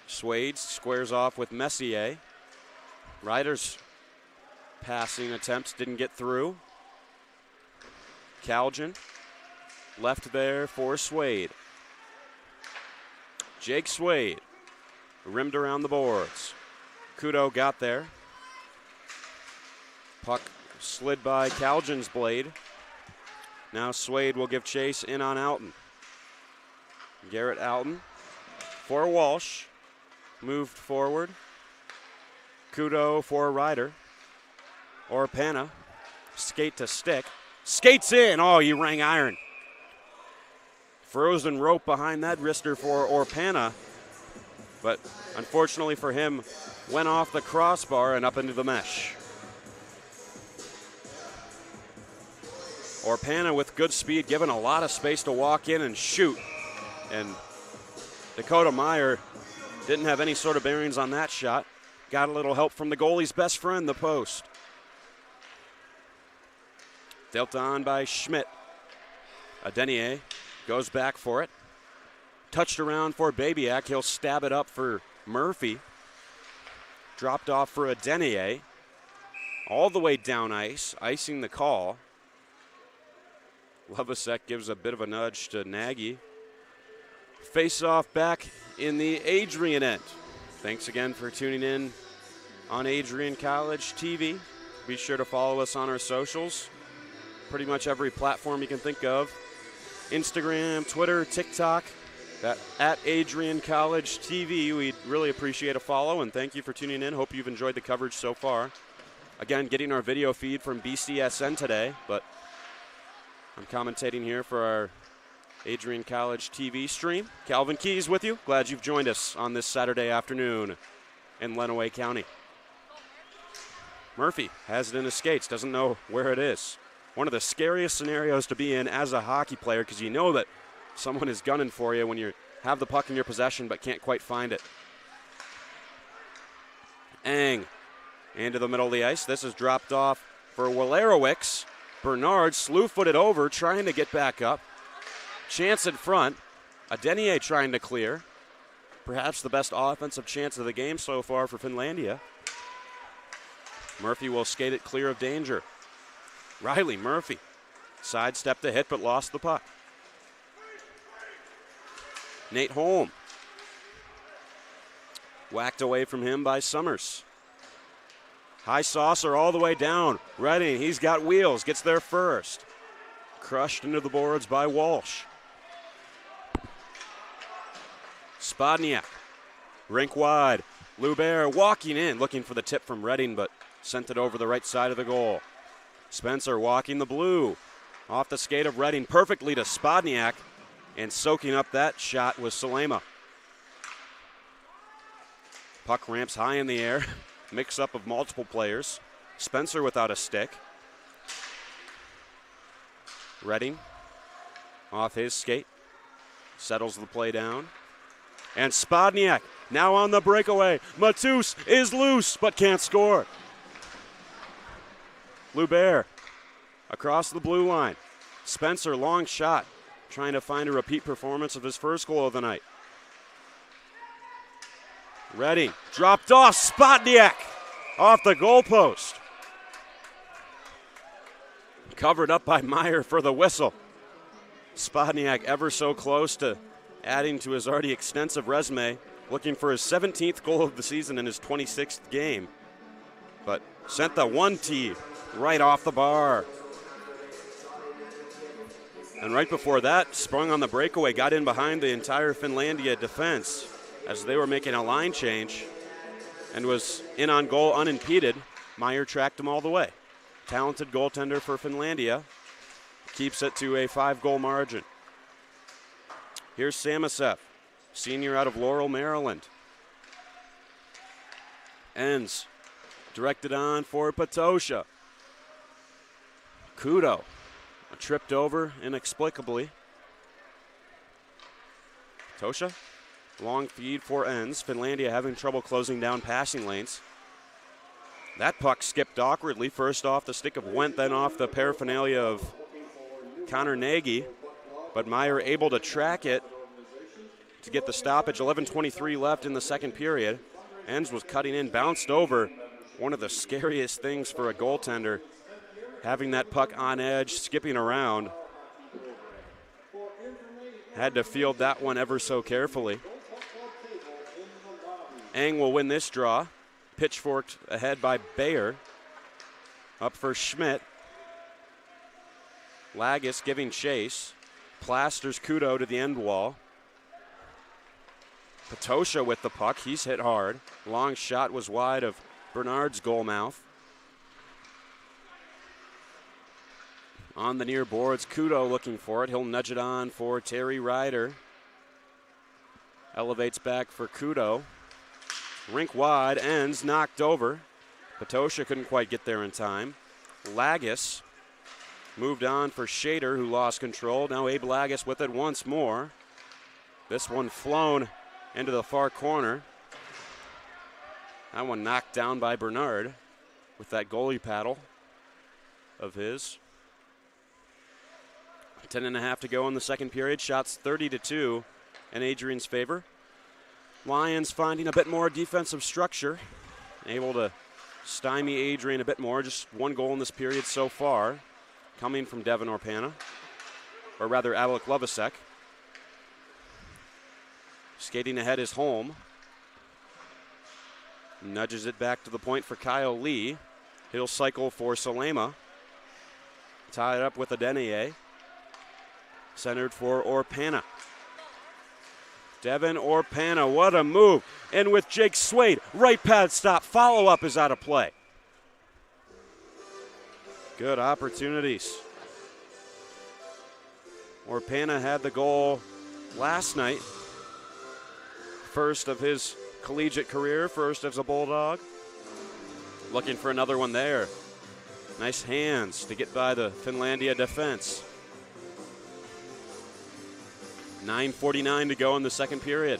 Swade squares off with Messier. Ryder's passing attempts didn't get through. Calgin left there for Swade. Jake Swade rimmed around the boards. Kudo got there. Puck slid by Calgin's blade. Now Swade will give chase in on Alton. Garrett Alton for Walsh. Moved forward. Kudo for Ryder. Orpana. Skate to stick. Skates in. Oh, he rang iron. Frozen rope behind that wrister for Orpana. But unfortunately for him, went off the crossbar and up into the mesh. Orpana with good speed, given a lot of space to walk in and shoot. And Dakota Meyer didn't have any sort of bearings on that shot. got a little help from the goalie's best friend, the post. Dealt on by Schmidt. Adenier goes back for it. Touched around for Babiak. He'll stab it up for Murphy. Dropped off for Adenier. All the way down ice, icing the call. Lovasek gives a bit of a nudge to Nagy. Face off back in the Adrian end. Thanks again for tuning in on Adrian College TV. Be sure to follow us on our socials. Pretty much every platform you can think of. Instagram, Twitter, TikTok, at Adrian College TV. We'd really appreciate a follow, and thank you for tuning in. Hope you've enjoyed the coverage so far. Again, getting our video feed from BCSN today, but I'm commentating here for our Adrian College TV stream. Calvin Keys with you. Glad you've joined us on this Saturday afternoon in Lenawee County. Murphy has it in his skates, doesn't know where it is. One of the scariest scenarios to be in as a hockey player, because you know that someone is gunning for you when you have the puck in your possession but can't quite find it. Eng into the middle of the ice. This is dropped off for Walerowicz. Bernard slew-footed over, trying to get back up. Chance in front. Adenier trying to clear. Perhaps the best offensive chance of the game so far for Finlandia. Murphy will skate it clear of danger. Riley Murphy sidestepped the hit but lost the puck. Nate Holm. Whacked away from him by Summers. High saucer all the way down. Redding, he's got wheels, gets there first. Crushed into the boards by Walsh. Spodniak, rink wide. Lubert walking in, looking for the tip from Redding, but sent it over the right side of the goal. Spencer walking the blue. Off the skate of Redding, perfectly to Spodniak, and soaking up that shot was Salema. Puck ramps high in the air. Mix-up of multiple players. Spencer without a stick. Redding off his skate. Settles the play down. And Spodniak now on the breakaway. Matus is loose but can't score. Lubert across the blue line. Spencer, long shot, trying to find a repeat performance of his first goal of the night. Redding dropped off. Spodniak off the goalpost. Covered up by Meyer for the whistle. Spodniak ever so close to adding to his already extensive resume, looking for his 17th goal of the season in his 26th game. But sent the 1-T right off the bar. And right before that, sprung on the breakaway, got in behind the entire Finlandia defense as they were making a line change and was in on goal unimpeded. Meyer tracked him all the way. Talented goaltender for Finlandia. Keeps it to a 5-goal margin. Here's Samosev, senior out of Laurel, Maryland. Ends. Directed on for Patosha. Kudo. Tripped over inexplicably. Patosha. Long feed for Ends. Finlandia having trouble closing down passing lanes. That puck skipped awkwardly. First off the stick of Wendt, then off the paraphernalia of Connor Nagy. But Meyer able to track it to get the stoppage. 11:23 left in the second period. Ends was cutting in, bounced over. One of the scariest things for a goaltender, having that puck on edge, skipping around. Had to field that one ever so carefully. Eng will win this draw. Pitchforked ahead by Bayer. Up for Schmidt. Lagus giving chase. Plasters Kudo to the end wall. Patosha with the puck. He's hit hard. Long shot was wide of Bernard's goal mouth. On the near boards, Kudo looking for it. He'll nudge it on for Terry Ryder. Elevates back for Kudo. Rink wide, Ends knocked over. Patosha couldn't quite get there in time. Lagus moved on for Shader, who lost control. Now Abe Lagus with it once more. This one flown into the far corner. That one knocked down by Bernard with that goalie paddle of his. 10.5 to go in the second period. Shots 30-2 in Adrian's favor. Lions finding a bit more defensive structure. Able to stymie Adrian a bit more. Just one goal in this period so far, coming from Devin Orpana, or rather Alec Lovasek. Skating ahead is Holm. Nudges it back to the point for Kyle Lee. He'll cycle for Salema. Tied up with Adenier. Centered for Orpana. Devin Orpana, what a move. In with Jake Swade. Right pad stop. Follow-up is out of play. Good opportunities. Orpana had the goal last night. First of his collegiate career, first as a Bulldog. Looking for another one there. Nice hands to get by the Finlandia defense. 9:49 to go in the second period.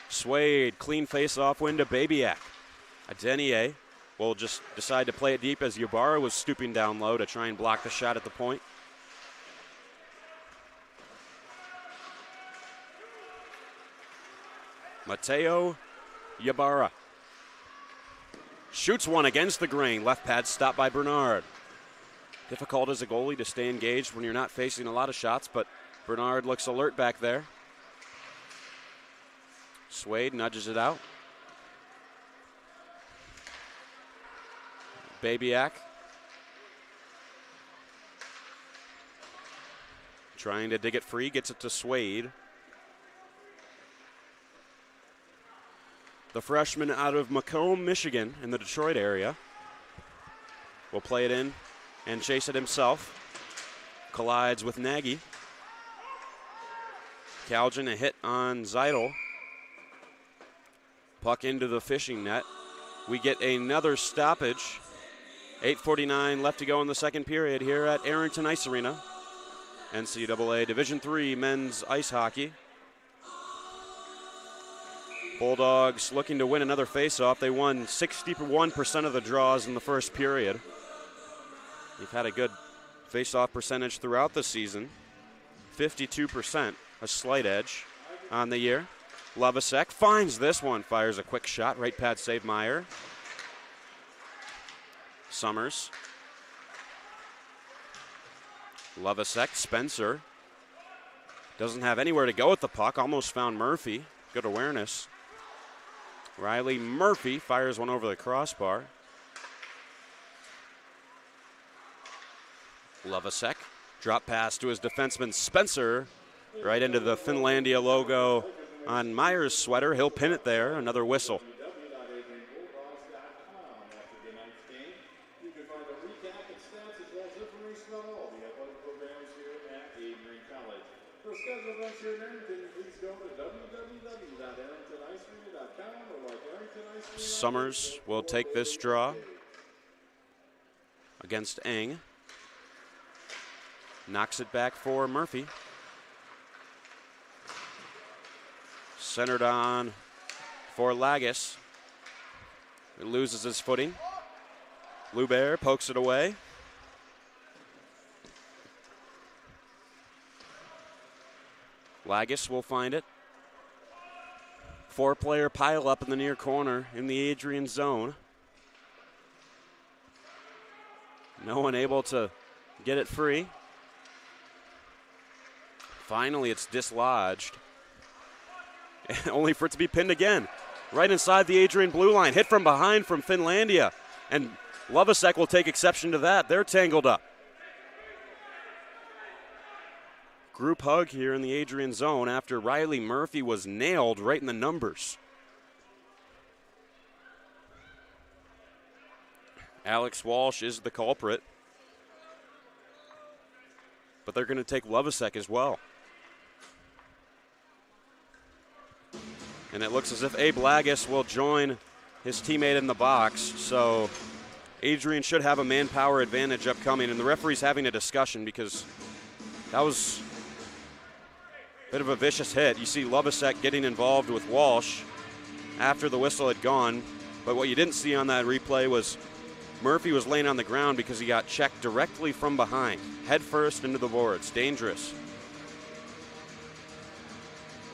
Swade, clean face-off win to Babyak. Adenier will just decide to play it deep as Ybarra was stooping down low to try and block the shot at the point. Mateo Ybarra shoots one against the grain. Left pad stopped by Bernard. Difficult as a goalie to stay engaged when you're not facing a lot of shots, but Bernard looks alert back there. Swade nudges it out. Babyak trying to dig it free, gets it to Swade. The freshman out of Macomb, Michigan, in the Detroit area, will play it in and chase it himself. Collides with Nagy. Kaljan a hit on Zeidel. Puck into the fishing net. We get another stoppage. 8:49 left to go in the second period here at Arrington Ice Arena. NCAA Division III men's ice hockey. Bulldogs looking to win another faceoff. They won 61% of the draws in the first period. They've had a good faceoff percentage throughout the season. 52%, a slight edge on the year. Lovasek finds this one, fires a quick shot. Right pad save Meyer. Summers. Lovasek, Spencer. Doesn't have anywhere to go with the puck. Almost found Murphy. Good awareness. Riley Murphy fires one over the crossbar. Lovasek, drop pass to his defenseman Spencer, right into the Finlandia logo on Meyer's sweater. He'll pin it there. Another whistle. You can find a recap and stats as well as information on all the athletic programs here at Adrian College. For scheduled events here in Arrington, please go to www.arringtonicemania.com or like Arrington Ice Arena. Summers will take this draw against Eng. Knocks it back for Murphy. Centered on for Lagis. It loses his footing. Lubert pokes it away. Lagis will find it. Four-player pile up in the near corner in the Adrian zone. No one able to get it free. Finally, it's dislodged. Only for it to be pinned again. Right inside the Adrian blue line. Hit from behind from Finlandia. And Lovasek will take exception to that. They're tangled up. Group hug here in the Adrian zone after Riley Murphy was nailed right in the numbers. Alex Walsh is the culprit. But they're going to take Lovasek as well. And it looks as if Abe Lagis will join his teammate in the box. So Adrian should have a manpower advantage upcoming. And the referee's having a discussion because that was a bit of a vicious hit. You see Lovasek getting involved with Walsh. after the whistle had gone. But what you didn't see on that replay was Murphy was laying on the ground because he got checked directly from behind, head first into the boards. Dangerous.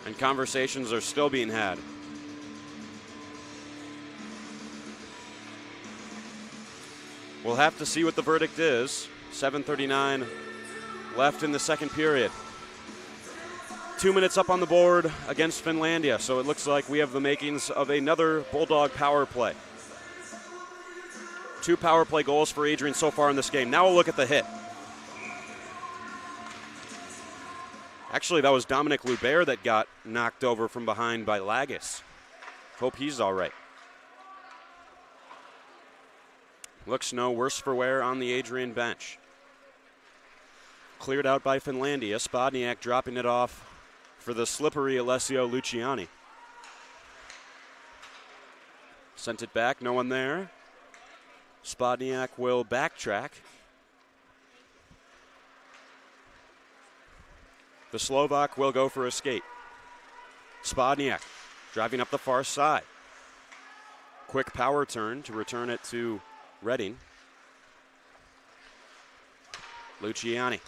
And conversations are still being had. We'll have to see what the verdict is. 7:39 left in the second period. 2 minutes up on the board against Finlandia, so it looks like we have the makings of another Bulldog power play. 2 power play goals for Adrian so far in this game. Now we'll look at the hit. Actually, that was Dominic Lubert that got knocked over from behind by Lagos. Hope he's all right. Looks no worse for wear on the Adrian bench. Cleared out by Finlandia. Spodniak dropping it off for the slippery Alessio Luciani. Sent it back, no one there. Spodniak will backtrack. The Slovak will go for a skate. Spodniak driving up the far side. Quick power turn to return it to Redding. Luciani.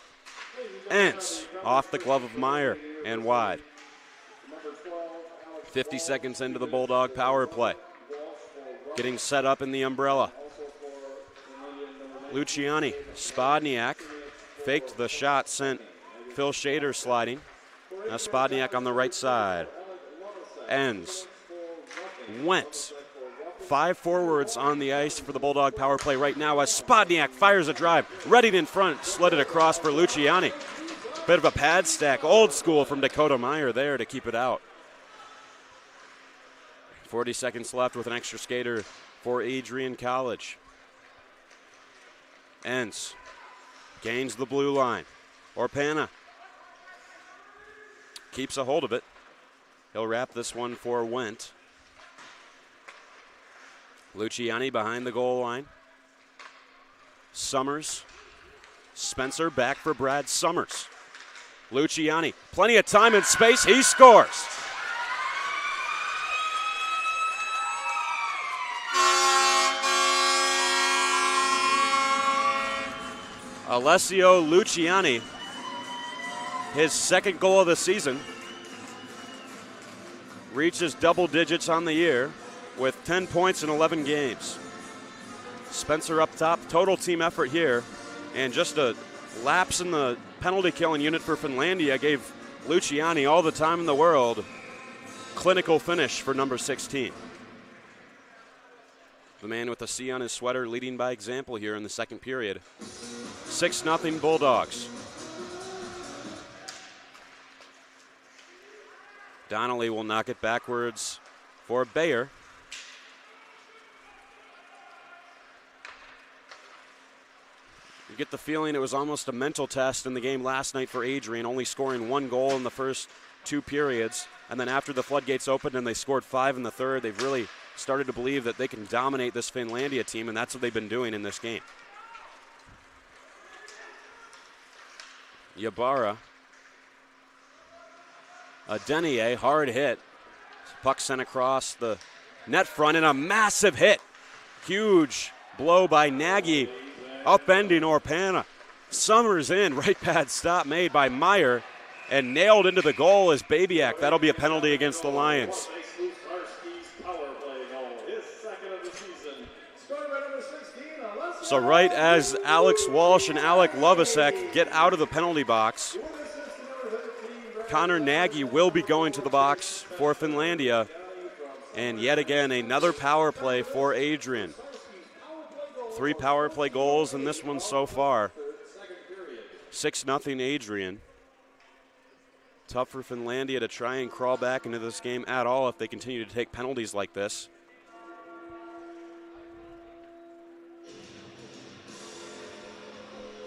Ends off the glove of Meyer and wide. 50 seconds into the Bulldog power play. Getting set up in the umbrella. Luciani. Spodniak faked the shot, sent Phil Shader sliding. Now Spodniak on the right side. Ends. Went. 5 forwards on the ice for the Bulldog power play right now as Spodniak fires a drive. Redding in front, slid it across for Luciani. Bit of a pad stack, old school from Dakota Meyer there to keep it out. 40 seconds left with an extra skater for Adrian College. Ends. Gains the blue line. Orpana keeps a hold of it. He'll wrap this one for Wendt. Luciani behind the goal line. Summers. Spencer back for Brad Summers. Luciani, plenty of time and space. He scores. Alessio Luciani, his second goal of the season, reaches double digits on the year with 10 points in 11 games. Spencer up top, total team effort here, and just a lapse in the penalty killing unit for Finlandia gave Luciani all the time in the world. Clinical finish for number 16. The man with a C on his sweater leading by example here in the second period. 6-0 Bulldogs. Donnelly will knock it backwards for Bayer. You get the feeling it was almost a mental test in the game last night for Adrian, only scoring 1 goal in the first 2 periods. And then after the floodgates opened and they scored 5 in the third, they've really started to believe that they can dominate this Finlandia team, and that's what they've been doing in this game. Ybarra. A Denier, hard hit. Puck sent across the net front and a massive hit. Huge blow by Nagy, upending Orpana. Summers in, right pad stop made by Meyer and nailed into the goal is Babyak. That'll be a penalty against the Lions. So right as Alex Walsh and Alec Lovasek get out of the penalty box, Connor Nagy will be going to the box for Finlandia. And yet again, another power play for Adrian. 3 power play goals in this one so far. 6-0 Adrian. Tough for Finlandia to try and crawl back into this game at all if they continue to take penalties like this.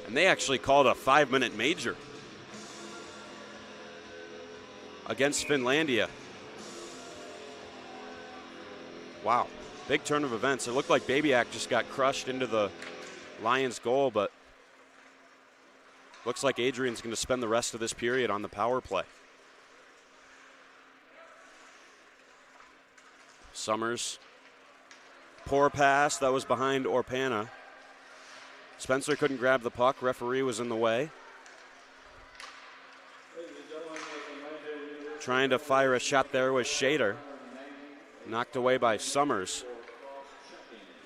And they actually called a 5-minute major against Finlandia. Wow, big turn of events. It looked like Babyak just got crushed into the Lions goal, but looks like Adrian's going to spend the rest of this period on the power play. Summers. Poor pass. That was behind Orpana. Spencer couldn't grab the puck. Referee was in the way. Trying to fire a shot there was Shader. Knocked away by Summers.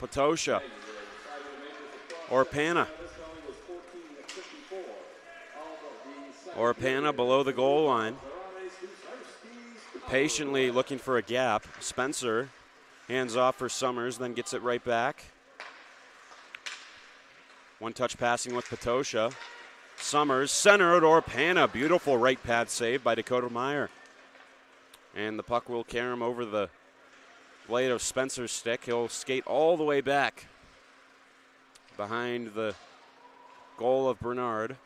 Potosha. Orpana. Orpana below the goal line. Patiently looking for a gap. Spencer hands off for Summers, then gets it right back. One-touch passing with Potosha. Summers centered. Orpana. Beautiful right pad save by Dakota Meyer. And the puck will carry him over the blade of Spencer's stick. He'll skate all the way back behind the goal of Bernard.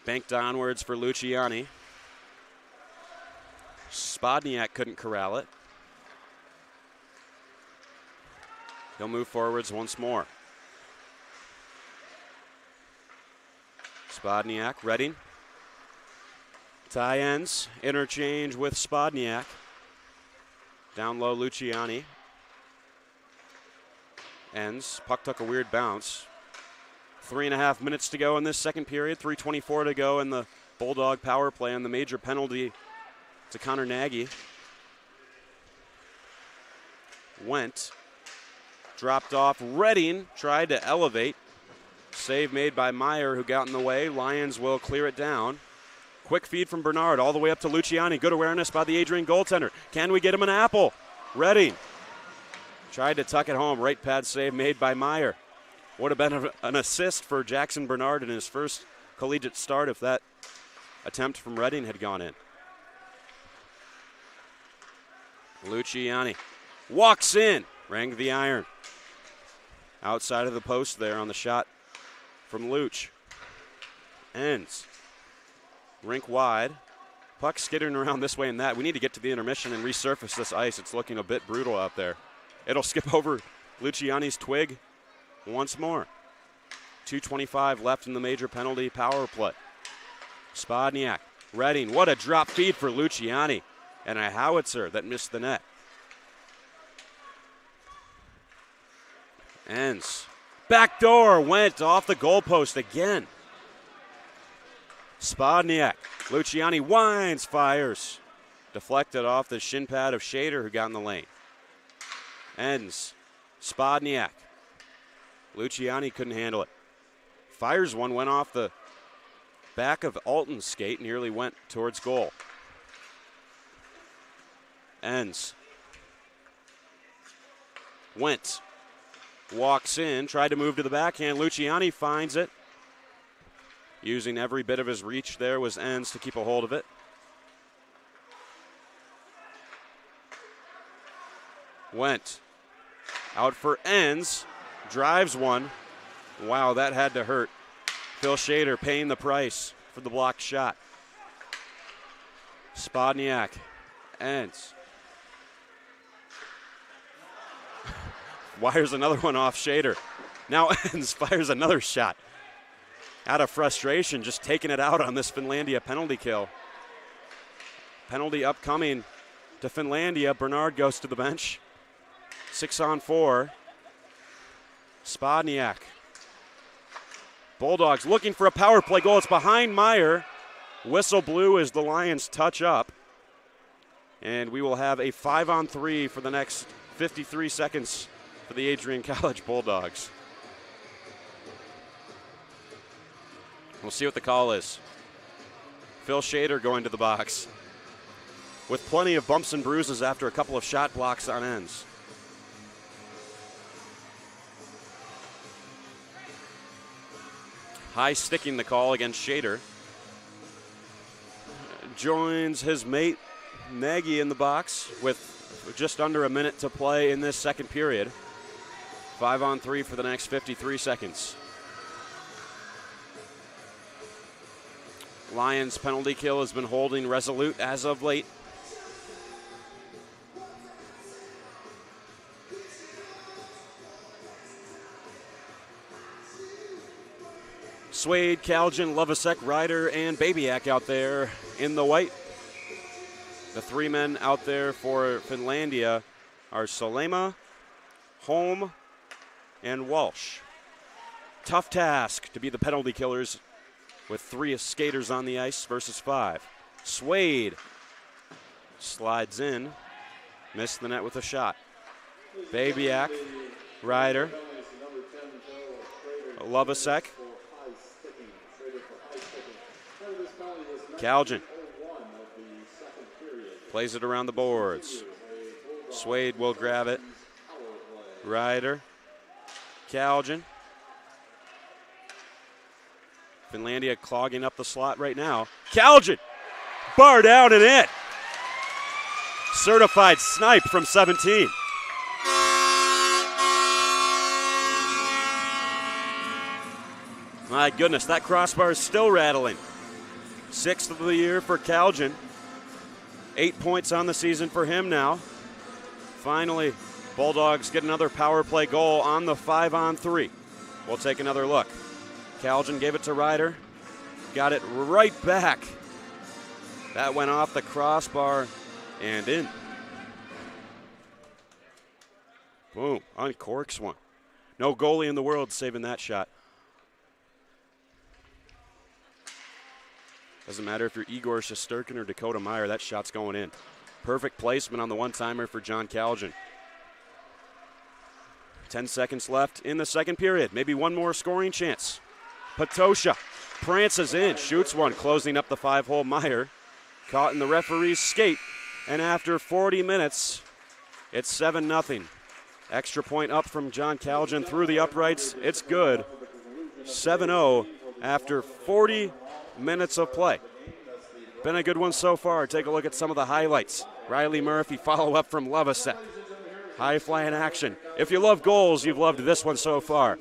Banked onwards for Luciani. Spodniak couldn't corral it. He'll move forwards once more. Spodniak, Redding. Tie ends, interchange with Spodniak. Down low, Luciani. Ends, puck took a weird bounce. 3.5 minutes to go in this second period, 3:24 to go in the Bulldog power play, and the major penalty to Connor Nagy. Went, dropped off. Redding tried to elevate. Save made by Meyer, who got in the way. Lions will clear it down. Quick feed from Bernard all the way up to Luciani. Good awareness by the Adrian goaltender. Can we get him an apple? Redding tried to tuck it home. Right pad save made by Meyer. Would have been an assist for Jackson Bernard in his first collegiate start if that attempt from Redding had gone in. Luciani walks in, rang the iron. Outside of the post there on the shot from Luch. Ends. Rink wide. Puck skittering around this way and that. We need to get to the intermission and resurface this ice. It's looking a bit brutal out there. It'll skip over Luciani's twig once more. 2:25 left in the major penalty power play. Spodniak, Redding. What a drop feed for Luciani. And a howitzer that missed the net. Ends. Back door went off the goalpost again. Spodniak. Luciani winds, fires. Deflected off the shin pad of Shader, who got in the lane. Ends. Spodniak. Luciani couldn't handle it. Fires one, went off the back of Alton's skate, nearly went towards goal. Ends. Went. Walks in, tried to move to the backhand. Luciani finds it. Using every bit of his reach there was Ends to keep a hold of it. Went. Out for Ends. Drives one. Wow, that had to hurt. Phil Shader paying the price for the blocked shot. Spodniak. Ends. Wires another one off Shader. Now Ends fires another shot. Out of frustration, just taking it out on this Finlandia penalty kill. Penalty upcoming to Finlandia. Bernard goes to the bench. 6-on-4. Spodniak. Bulldogs looking for a power play goal. It's behind Meyer. Whistle blew as the Lions touch up. And we will have a 5-on-3 for the next 53 seconds for the Adrian College Bulldogs. We'll see what the call is. Phil Shader going to the box with plenty of bumps and bruises after a couple of shot blocks on Ends. High sticking the call against Shader. Joins his mate Nagy in the box with just under a minute to play in this second period. 5-on-3 for the next 53 seconds. Lions penalty kill has been holding resolute as of late. Swade, Kaljan, Lovasek, Ryder, and Babyak out there in the white. The three men out there for Finlandia are Salema, Holm, and Walsh. Tough task to be the penalty killers with 3 skaters on the ice versus 5. Swade slides in, missed the net with a shot. Babiak, Ryder, Lovasek, Kaljan plays it around the boards. Swade will grab it. Ryder, Kaljan. Finlandia clogging up the slot right now. Kaljan, bar down and in. Certified snipe from 17. My goodness, that crossbar is still rattling. 6th of the year for Kaljan. 8 points on the season for him now. Finally, Bulldogs get another power play goal on the 5-on-3. We'll take another look. Kaljan gave it to Ryder. Got it right back. That went off the crossbar and in. Boom, uncorks one. No goalie in the world saving that shot. Doesn't matter if you're Igor Shesterkin or Dakota Meyer, that shot's going in. Perfect placement on the one-timer for John Kaljan. 10 seconds left in the second period. Maybe one more scoring chance. Patosha prances in, shoots one, closing up the 5-hole. Meyer caught in the referee's skate, and after 40 minutes, it's 7-0. Extra point up from John Kaljan through the uprights. It's good. 7-0 after 40 minutes of play. Been a good one so far. Take a look at some of the highlights. Riley Murphy follow up from Lovasek. High flying action. If you love goals, you've loved this one so far.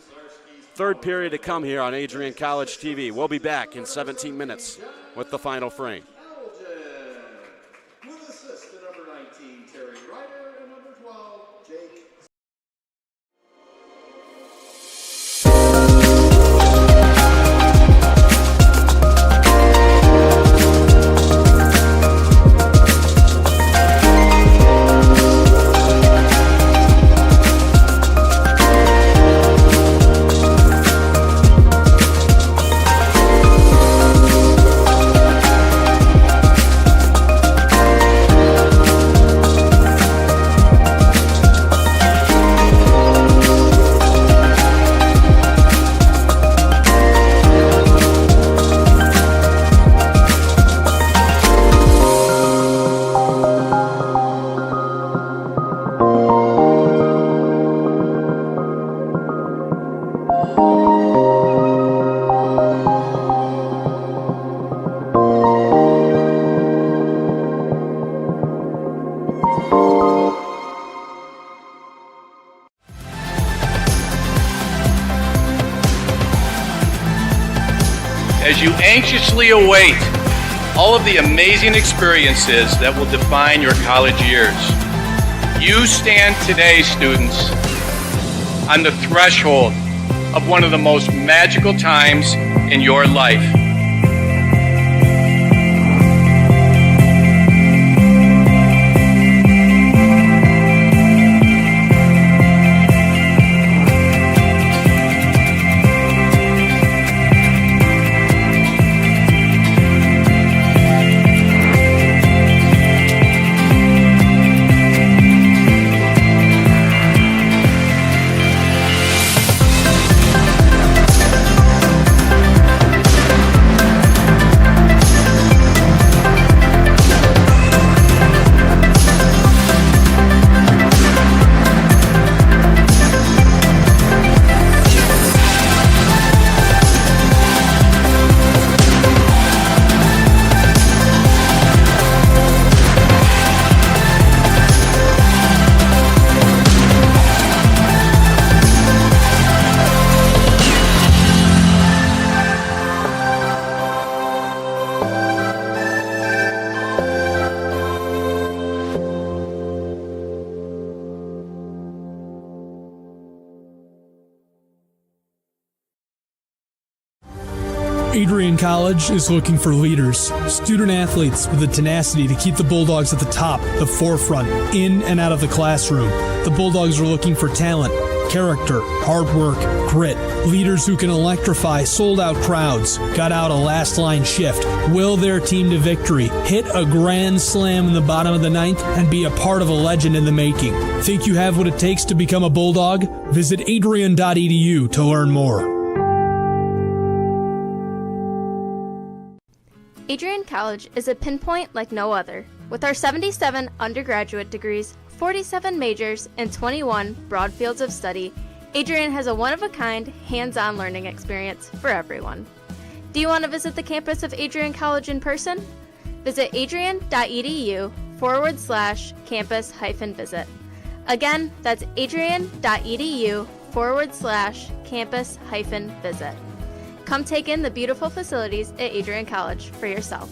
Third period to come here on Adrian College TV. We'll be back in 17 minutes with the final frame. With assist to number 19, Terry Ryder, and number 12, Jake. As you anxiously await all of the amazing experiences that will define your college years, you stand today, students, on the threshold of one of the most magical times in your life. Adrian College is looking for leaders, student athletes with the tenacity to keep the Bulldogs at the top, the forefront, in and out of the classroom. The Bulldogs are looking for talent, character, hard work, grit, leaders who can electrify sold-out crowds, gut out a last-line shift, will their team to victory, hit a grand slam in the bottom of the ninth, and be a part of a legend in the making. Think you have what it takes to become a Bulldog? Visit adrian.edu to learn more. Adrian College is a pinpoint like no other. With our 77 undergraduate degrees, 47 majors, and 21 broad fields of study, Adrian has a one-of-a-kind, hands-on learning experience for everyone. Do you want to visit the campus of Adrian College in person? Visit adrian.edu/campus-visit. Again, that's adrian.edu/campus-visit. Come take in the beautiful facilities at Adrian College for yourself.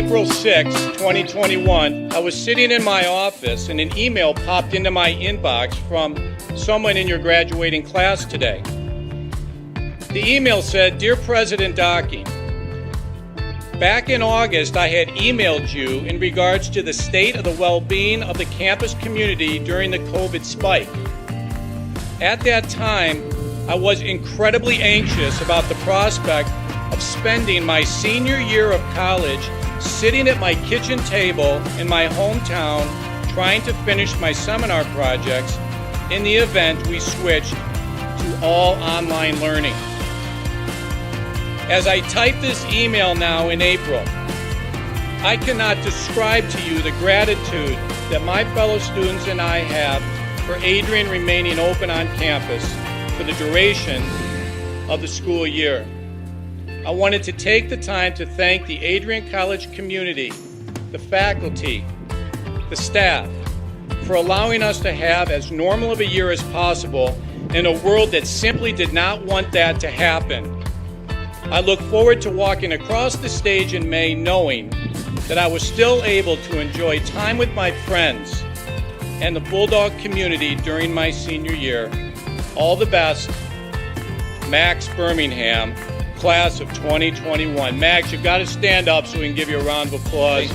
April 6, 2021, I was sitting in my office and an email popped into my inbox from someone in your graduating class today. The email said, "Dear President Docking, back in August, I had emailed you in regards to the state of the well-being of the campus community during the COVID spike. At that time, I was incredibly anxious about the prospect of spending my senior year of college sitting at my kitchen table in my hometown trying to finish my seminar projects in the event we switched to all online learning. As I type this email now in April, I cannot describe to you the gratitude that my fellow students and I have for Adrian remaining open on campus for the duration of the school year. I wanted to take the time to thank the Adrian College community, the faculty, the staff, for allowing us to have as normal of a year as possible in a world that simply did not want that to happen. I look forward to walking across the stage in May knowing that I was still able to enjoy time with my friends and the Bulldog community during my senior year. All the best, Max Birmingham, class of 2021. Max, you've got to stand up so we can give you a round of applause.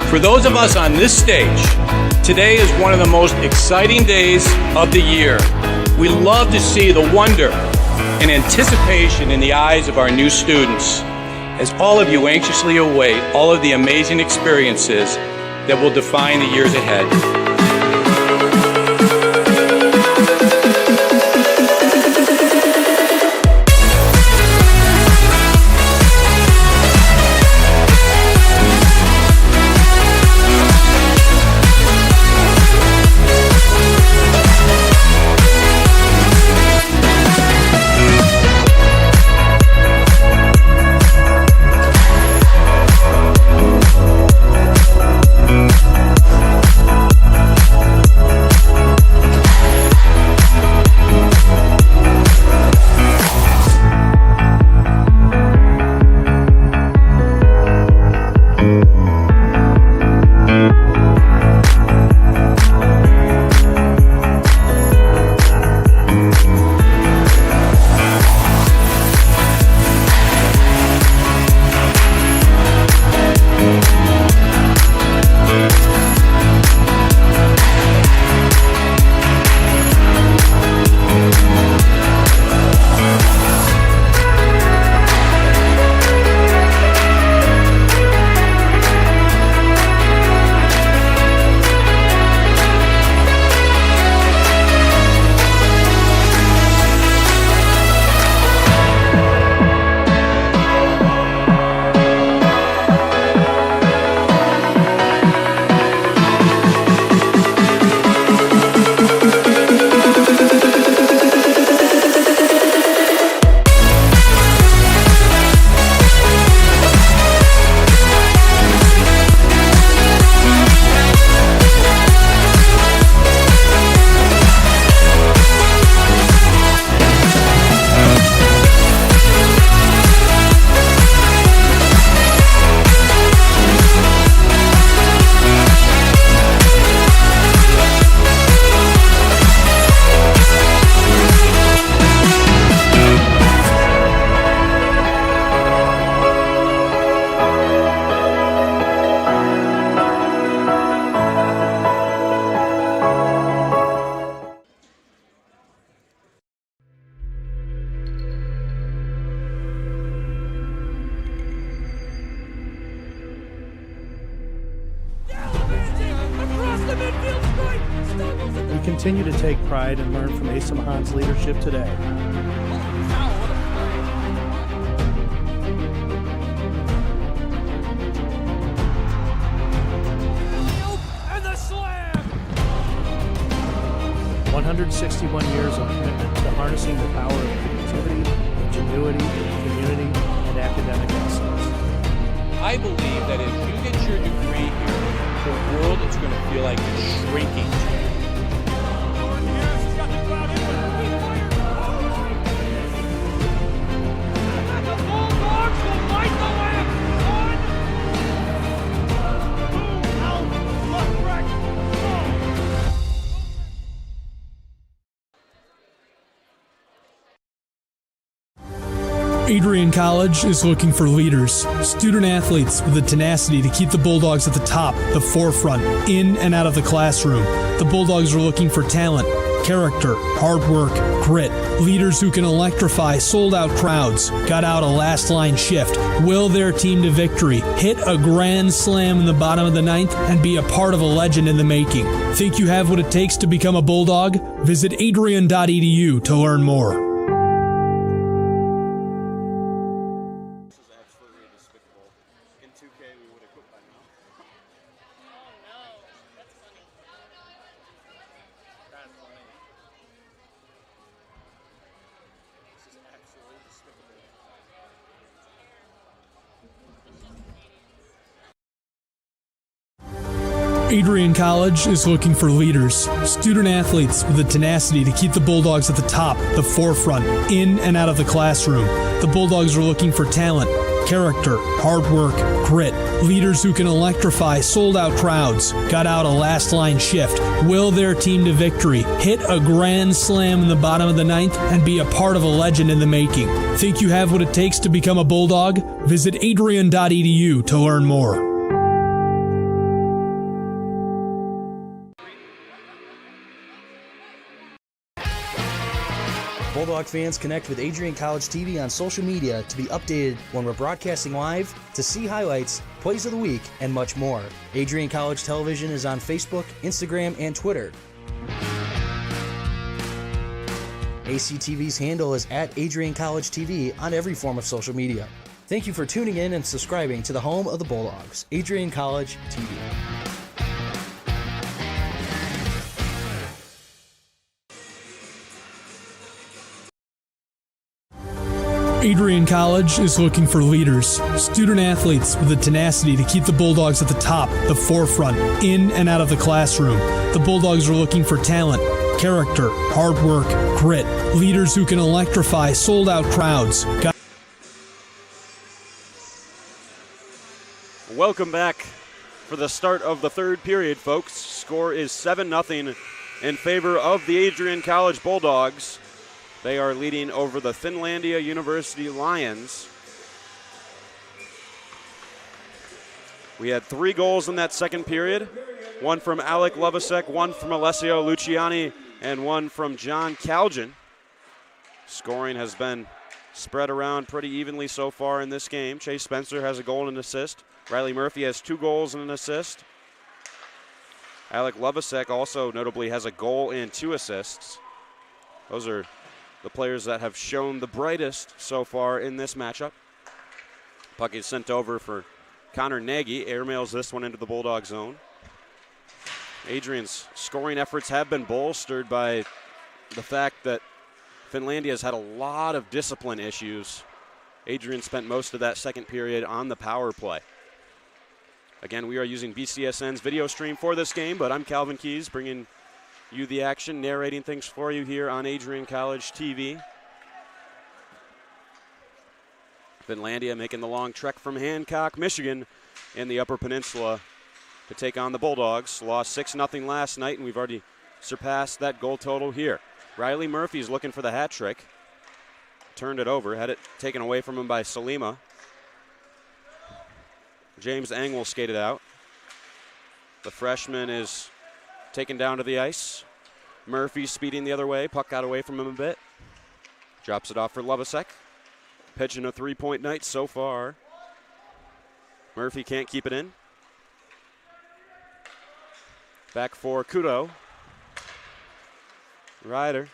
For those of us on this stage, today is one of the most exciting days of the year. We love to see the wonder and anticipation in the eyes of our new students, as all of you anxiously await all of the amazing experiences that will define the years ahead. continue to take pride and learn from Asa Mahan's leadership today. And the slam! 161 years of commitment to harnessing the power of creativity, ingenuity, community, and academic excellence. I believe that if you get your degree here, the world is going to feel like it's shrinking. The Bulldogs will light the lamp! Adrian College is looking for leaders, student athletes with the tenacity to keep the Bulldogs at the top, the forefront, in and out of the classroom. The Bulldogs are looking for talent, character, hard work, grit, leaders who can electrify sold-out crowds, got out a last-line shift, will their team to victory, hit a grand slam in the bottom of the ninth, and be a part of a legend in the making. Think you have what it takes to become a Bulldog? Visit adrian.edu to learn more. Adrian College is looking for leaders, student athletes with the tenacity to keep the Bulldogs at the top, the forefront, in and out of the classroom. The Bulldogs are looking for talent, character, hard work, grit, leaders who can electrify sold-out crowds, got out a last-line shift, will their team to victory, hit a grand slam in the bottom of the ninth, and be a part of a legend in the making. Think you have what it takes to become a Bulldog? Visit adrian.edu to learn more. Bulldog fans, connect with Adrian College TV on social media to be updated when we're broadcasting live, to see highlights, plays of the week, and much more. Adrian College Television is on Facebook, Instagram, and Twitter. ACTV's handle is at Adrian College TV on every form of social media. Thank you for tuning in and subscribing to the home of the Bulldogs, Adrian College TV. Adrian College is looking for leaders, student athletes with the tenacity to keep the Bulldogs at the top, the forefront, in and out of the classroom. The Bulldogs are looking for talent, character, hard work, grit, leaders who can electrify sold-out crowds. Welcome back for the start of the third period, folks. Score is 7-0 in favor of the Adrian College Bulldogs. They are leading over the Finlandia University Lions. We had 3 goals in that second period. One from Alec Lovasek, one from Alessio Luciani, and one from John Calgin. Scoring has been spread around pretty evenly so far in this game. Chase Spencer has a goal and an assist. Riley Murphy has 2 goals and an assist. Alec Lovasek also notably has a goal and 2 assists. Those are the players that have shown the brightest so far in this matchup. Puck is sent over for Connor Nagy. Airmails this one into the Bulldog zone. Adrian's scoring efforts have been bolstered by the fact that Finlandia has had a lot of discipline issues. Adrian spent most of that second period on the power play. Again, we are using BCSN's video stream for this game, but I'm Calvin Keys bringing you the action, narrating things for you here on Adrian College TV. Finlandia making the long trek from Hancock, Michigan in the Upper Peninsula to take on the Bulldogs. Lost 6-0 last night, and we've already surpassed that goal total here. Riley Murphy's looking for the hat trick. Turned it over, had it taken away from him by Salima. James Engel skated out. The freshman is taken down to the ice. Murphy speeding the other way. Puck got away from him a bit. Drops it off for Lovasek. Pitching a 3-point night so far. Murphy can't keep it in. Back for Kudo. Ryder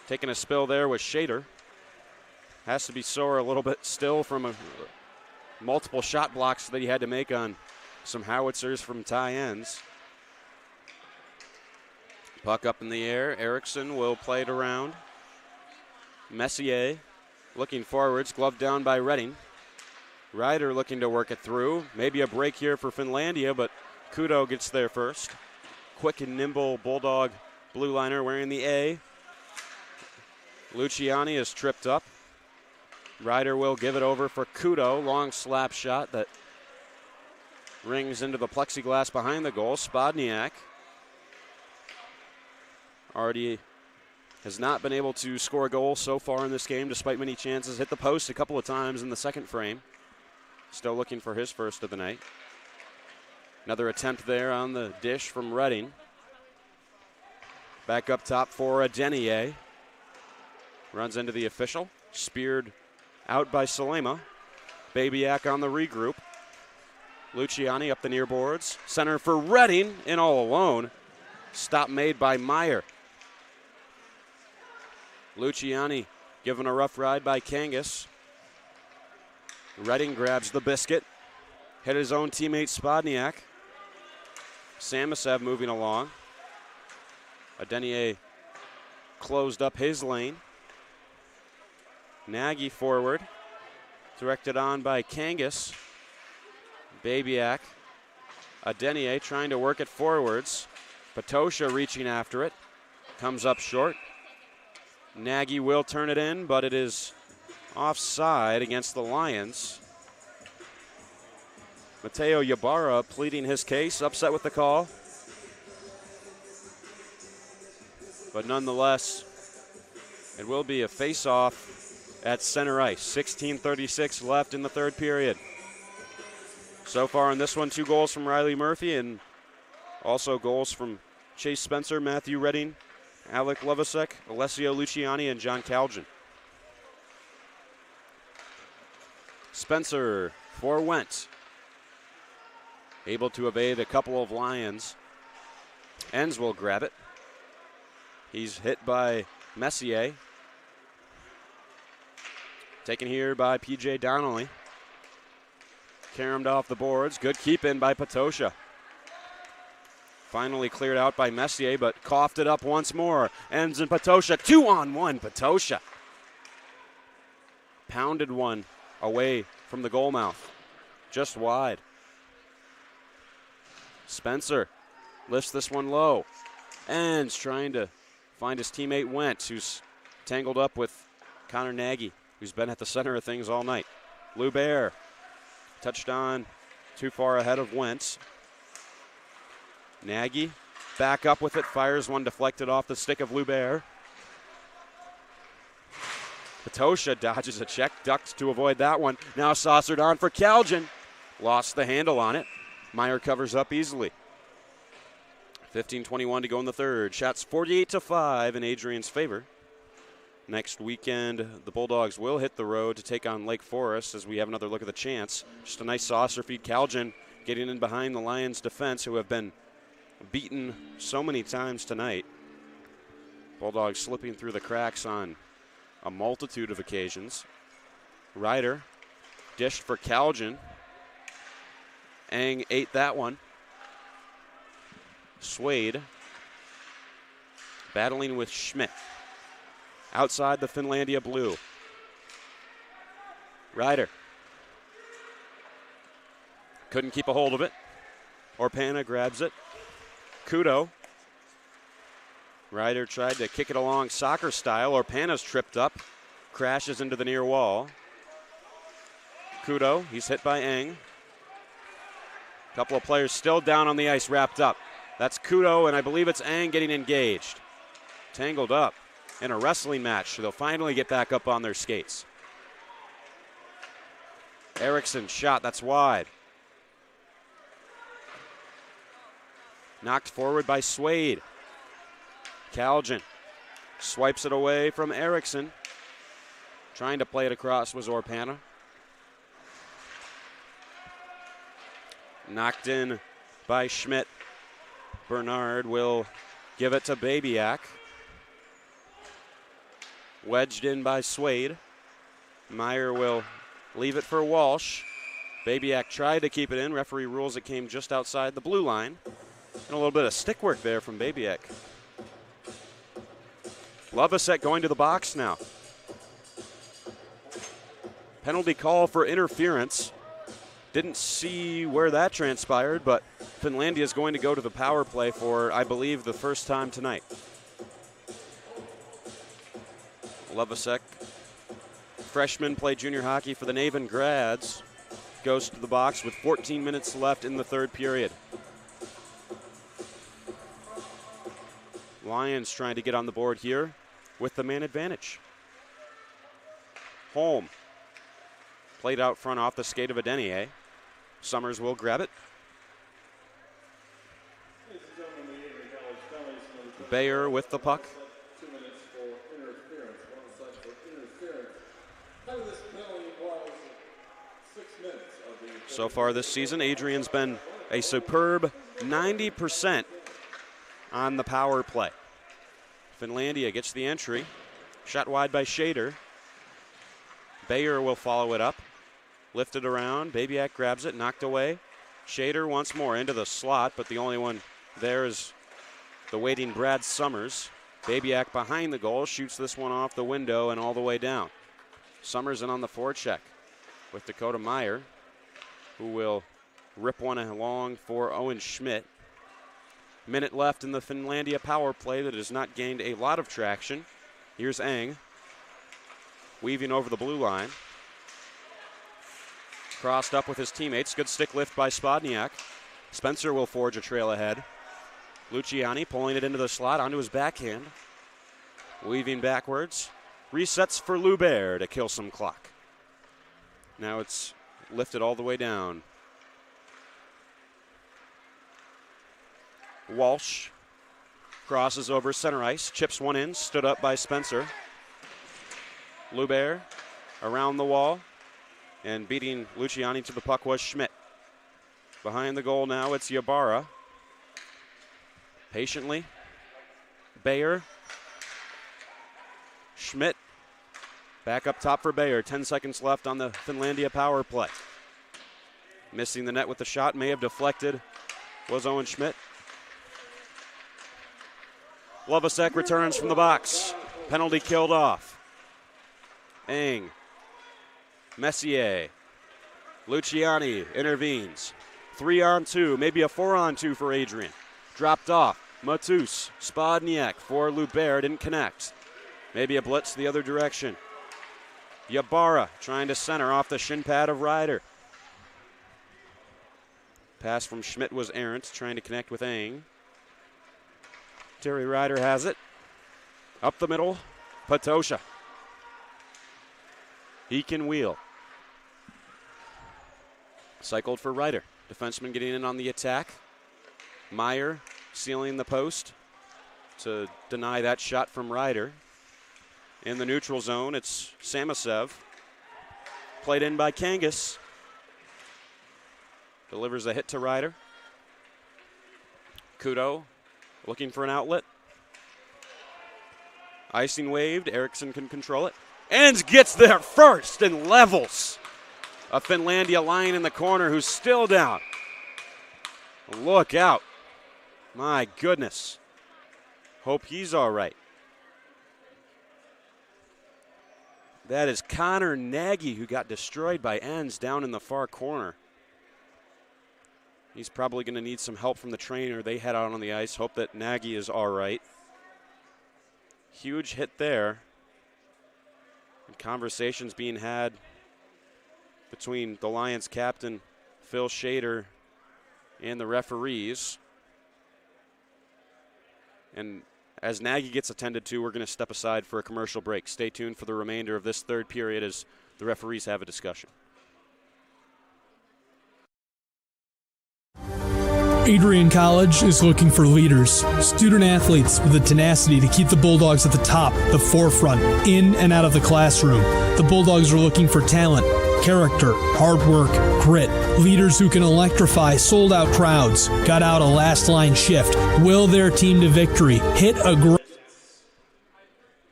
taking a spill there with Shader. Has to be sore a little bit still from multiple shot blocks that he had to make on some howitzers from tie ends. Puck up in the air. Erickson will play it around. Messier looking forwards, glove down by Redding. Ryder looking to work it through. Maybe a break here for Finlandia, but Kudo gets there first. Quick and nimble Bulldog blue liner wearing the A. Luciani is tripped up. Ryder will give it over for Kudo. Long slap shot that rings into the plexiglass behind the goal. Spodniak already has not been able to score a goal so far in this game, despite many chances. Hit the post a couple of times in the second frame. Still looking for his first of the night. Another attempt there on the dish from Redding. Back up top for Denier. Runs into the official. Speared out by Salema. Babyak on the regroup. Luciani up the near boards. Center for Redding, in all alone. Stop made by Meyer. Luciani given a rough ride by Kangas. Redding grabs the biscuit. Hit his own teammate Spodniak. Samasev moving along. Denier closed up his lane. Nagy forward. Directed on by Kangas. Babyak. Denier trying to work it forwards. Patosha reaching after it. Comes up short. Nagy will turn it in, but it is offside against the Lions. Mateo Ybarra pleading his case, upset with the call. But nonetheless, it will be a face-off at center ice. 16:36 left in the third period. So far in this one, 2 goals from Riley Murphy and also goals from Chase Spencer, Matthew Redding, Alec Levisek, Alessio Luciani, and John Calgin. Spencer for Wentz. Able to evade a couple of Lions. Enns will grab it. He's hit by Messier. Taken here by P.J. Donnelly. Caromed off the boards. Good keep in by Patosha. Finally cleared out by Messier, but coughed it up once more. Enns and Patosha, 2-on-1. Patosha pounded one away from the goal mouth, just wide. Spencer lifts this one low. Enns trying to find his teammate Wentz, who's tangled up with Connor Nagy, who's been at the center of things all night. Lubert touched on too far ahead of Wentz. Nagy back up with it, fires one deflected off the stick of Lubert. Patosha dodges a check, ducks to avoid that one. Now saucered on for Calgin. Lost the handle on it. Meyer covers up easily. 15:21 to go in the third. Shots 48-5 in Adrian's favor. Next weekend, the Bulldogs will hit the road to take on Lake Forest as we have another look at the chance. Just a nice saucer feed. Calgin getting in behind the Lions' defense, who have been beaten so many times tonight. Bulldogs slipping through the cracks on a multitude of occasions. Ryder dished for Calgin. Eng ate that one. Swade battling with Schmidt. Outside the Finlandia blue. Ryder couldn't keep a hold of it. Orpana grabs it. Kudo. Ryder tried to kick it along soccer style. Orpana's tripped up. Crashes into the near wall. Kudo, he's hit by Eng. Couple of players still down on the ice, wrapped up. That's Kudo, and I believe it's Eng getting engaged. Tangled up in a wrestling match, so they'll finally get back up on their skates. Erickson shot, that's wide. Knocked forward by Swade. Calgin swipes it away from Erickson. Trying to play it across was Orpana. Knocked in by Schmidt. Bernard will give it to Babiak. Wedged in by Swade. Meyer will leave it for Walsh. Babiak tried to keep it in. Referee rules it came just outside the blue line. And a little bit of stick work there from Babiak. Lovasek going to the box now. Penalty call for interference. Didn't see where that transpired, but Finlandia is going to go to the power play for, I believe, the first time tonight. Lovasek, freshman, played junior hockey for the Naven Grads, goes to the box with 14 minutes left in the third period. Lions trying to get on the board here with the man advantage. Holm played out front off the skate of Adenier. Summers will grab it. Bayer with the puck. 2 minutes for interference. One such for interference. Part of this penalty was 6 minutes of the. So far this season, Adrian's been a superb 90% on the power play. Finlandia gets the entry. Shot wide by Shader. Bayer will follow it up. Lifted around. Babiak grabs it, knocked away. Shader once more into the slot, but the only one there is the waiting Brad Summers. Babiak behind the goal, shoots this one off the window and all the way down. Summers in on the forecheck with Dakota Meyer, who will rip one along for Owen Schmidt. Minute left in the Finlandia power play that has not gained a lot of traction. Here's Eng, weaving over the blue line. Crossed up with his teammates. Good stick lift by Spodniak. Spencer will forge a trail ahead. Luciani pulling it into the slot onto his backhand. Weaving backwards. Resets for Lubert to kill some clock. Now it's lifted all the way down. Walsh crosses over center ice. Chips one in. Stood up by Spencer. Lubert around the wall. And beating Luciani to the puck was Schmidt. Behind the goal now, it's Ybarra. Patiently. Bayer. Schmidt. Back up top for Bayer. 10 seconds left on the Finlandia power play. Missing the net with the shot. May have deflected. Was Owen Schmidt. Lovasek returns from the box. Penalty killed off. Eng. Messier. Luciani intervenes. 3-on-2, maybe a 4-on-2 for Adrian. Dropped off. Matus. Spodniak for Lubert. Didn't connect. Maybe a blitz the other direction. Ybarra trying to center off the shin pad of Ryder. Pass from Schmidt was errant, trying to connect with Eng. Terry Ryder has it. Up the middle. Patosha. He can wheel. Cycled for Ryder. Defenseman getting in on the attack. Meyer sealing the post to deny that shot from Ryder. In the neutral zone, it's Samasev. Played in by Kangas. Delivers a hit to Ryder. Kudo looking for an outlet. Icing waved. Eriksson can control it. And gets there first and levels. A Finlandia line in the corner who's still down. Look out. My goodness. Hope he's all right. That is Connor Nagy, who got destroyed by Enns down in the far corner. He's probably going to need some help from the trainer. They head out on the ice. Hope that Nagy is all right. Huge hit there. And conversations being had between the Lions captain, Phil Shader, and the referees. And as Nagy gets attended to, we're going to step aside for a commercial break. Stay tuned for the remainder of this third period as the referees have a discussion. Adrian College is looking for leaders, student athletes with the tenacity to keep the Bulldogs at the top, the forefront, in and out of the classroom. The Bulldogs are looking for talent, Character, hard work, grit. Leaders who can electrify sold-out crowds. Got out a last-line shift. Will their team to victory. Hit a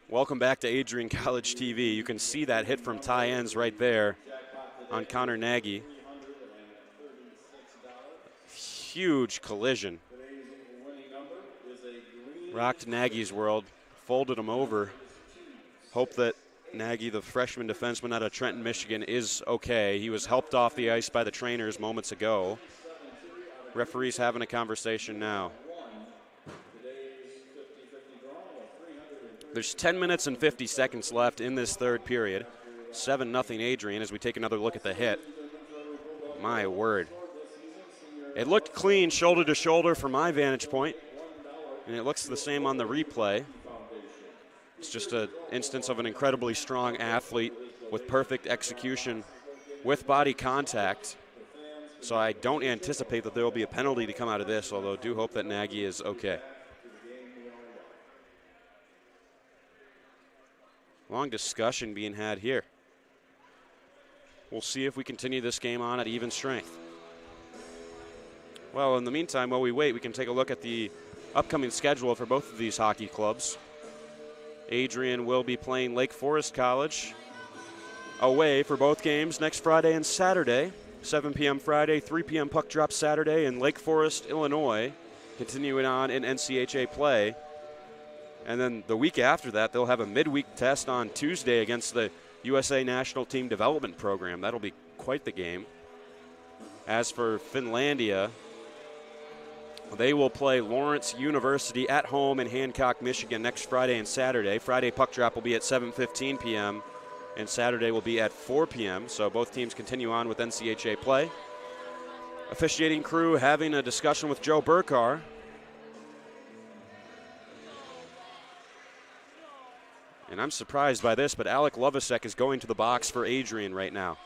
Welcome back to Adrian College TV. You can see that hit from Ty Enns right there on Connor Nagy. Huge collision. Rocked Nagy's world, folded him over. Hope that Nagy, the freshman defenseman out of Trenton, Michigan, is okay. He was helped off the ice by the trainers moments ago. Referee's having a conversation now. There's 10 minutes and 50 seconds left in this third period. 7-0 Adrian as we take another look at the hit. My word. It looked clean shoulder to shoulder from my vantage point, and it looks the same on the replay. It's just an instance of an incredibly strong athlete with perfect execution with body contact. So I don't anticipate that there will be a penalty to come out of this, although I do hope that Nagy is okay. Long discussion being had here. We'll see if we continue this game on at even strength. Well, in the meantime, while we wait, we can take a look at the upcoming schedule for both of these hockey clubs. Adrian will be playing Lake Forest College away for both games next Friday and Saturday. 7 p.m. Friday, 3 p.m. puck drop Saturday in Lake Forest, Illinois, continuing on in NCHA play. And then the week after that, they'll have a midweek test on Tuesday against the USA National Team Development Program. That'll be quite the game. As for Finlandia, they will play Lawrence University at home in Hancock, Michigan next Friday and Saturday. Friday puck drop will be at 7:15 p.m. and Saturday will be at 4 p.m. So both teams continue on with NCHA play. Officiating crew having a discussion with Joe Burkar. And I'm surprised by this, but Alec Lovasek is going to the box for Adrian right now.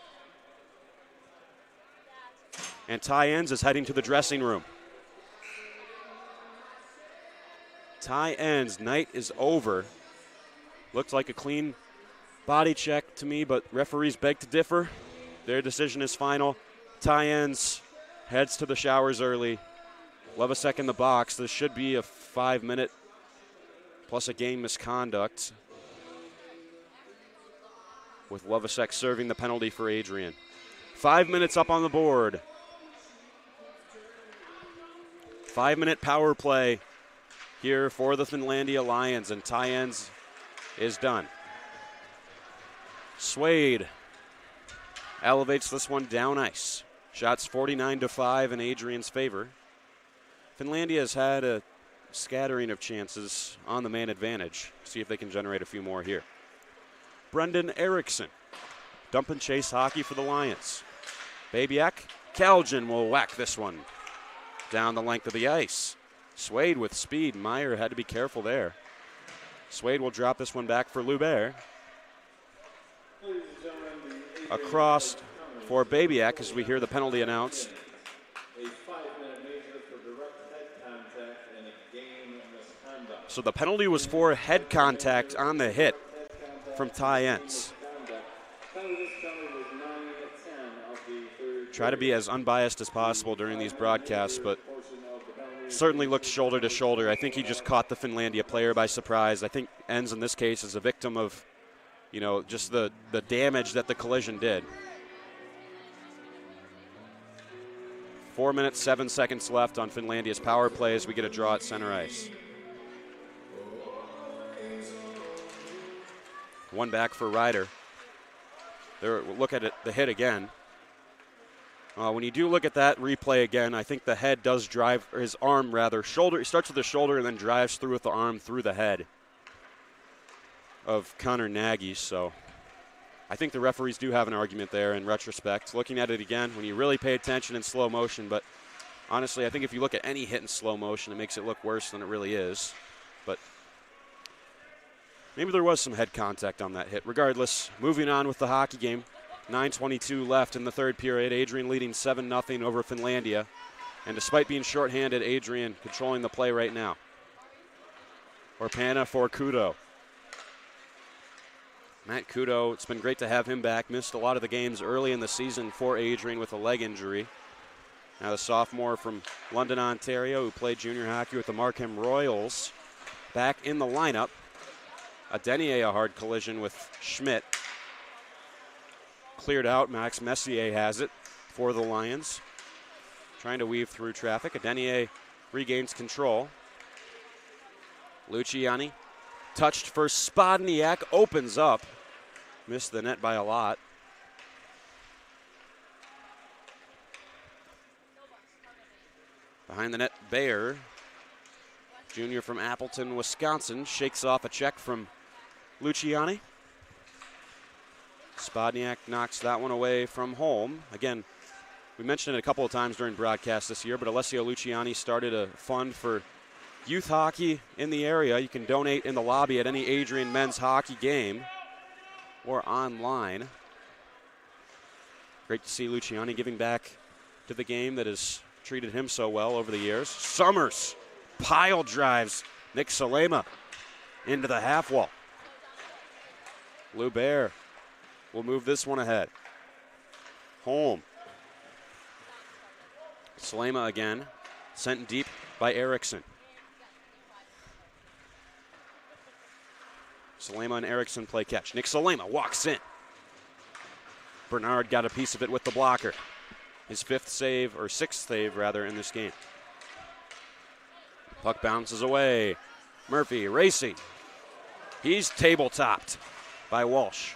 And Ty Enns is heading to the dressing room. Ty Enns, night is over. Looked like a clean body check to me, but referees beg to differ. Their decision is final. Ty Enns heads to the showers early. Lovasek in the box. This should be a 5-minute plus a game misconduct, with Lovasek serving the penalty for Adrian. 5 minutes up on the board. 5-minute power play here for the Finlandia Lions, and Ty Enns is done. Swade elevates this one down ice. Shots 49-5 in Adrian's favor. Finlandia has had a scattering of chances on the man advantage. See if they can generate a few more here. Brendan Erickson, dump and chase hockey for the Lions. Babiak, Kaljan will whack this one down the length of the ice. Swade with speed. Meyer had to be careful there. Swade will drop this one back for Lubert. Across for Babiak as we hear the penalty announced. So the penalty was for head contact on the hit from Ty Enns. Try to be as unbiased as possible during these broadcasts, but certainly looked shoulder to shoulder. I think he just caught the Finlandia player by surprise. I think Enns in this case is a victim of, just the damage that the collision did. 4 minutes, 7 seconds left on Finlandia's power play as we get a draw at center ice. One back for Ryder. There, look at it, the hit again. When you do look at that replay again, I think the head does drive, or his arm rather, shoulder. He starts with the shoulder and then drives through with the arm through the head of Connor Nagy. So I think the referees do have an argument there in retrospect. Looking at it again, when you really pay attention in slow motion, but honestly, I think if you look at any hit in slow motion, it makes it look worse than it really is. But maybe there was some head contact on that hit. Regardless, moving on with the hockey game. 9:22 left in the third period. Adrian leading 7-0 over Finlandia. And despite being shorthanded, Adrian controlling the play right now. Orpana for Kudo. Matt Kudo, it's been great to have him back. Missed a lot of the games early in the season for Adrian with a leg injury. Now the sophomore from London, Ontario, who played junior hockey with the Markham Royals, back in the lineup. Adenier, a hard collision with Schmidt. Cleared out. Max Messier has it for the Lions. Trying to weave through traffic. Adenier regains control. Luciani touched for Spodniak. Opens up. Missed the net by a lot. Behind the net, Bayer, junior from Appleton, Wisconsin, shakes off a check from Luciani. Spodniak knocks that one away from home. Again, we mentioned it a couple of times during broadcast this year, but Alessio Luciani started a fund for youth hockey in the area. You can donate in the lobby at any Adrian men's hockey game or online. Great to see Luciani giving back to the game that has treated him so well over the years. Summers pile drives Nick Salema into the half wall. Lou Bear will move this one ahead. Home. Salema again, sent deep by Erickson. Salema and Erickson play catch. Nick Salema walks in. Bernard got a piece of it with the blocker. His sixth save in this game. Puck bounces away. Murphy racing. He's table-topped by Walsh.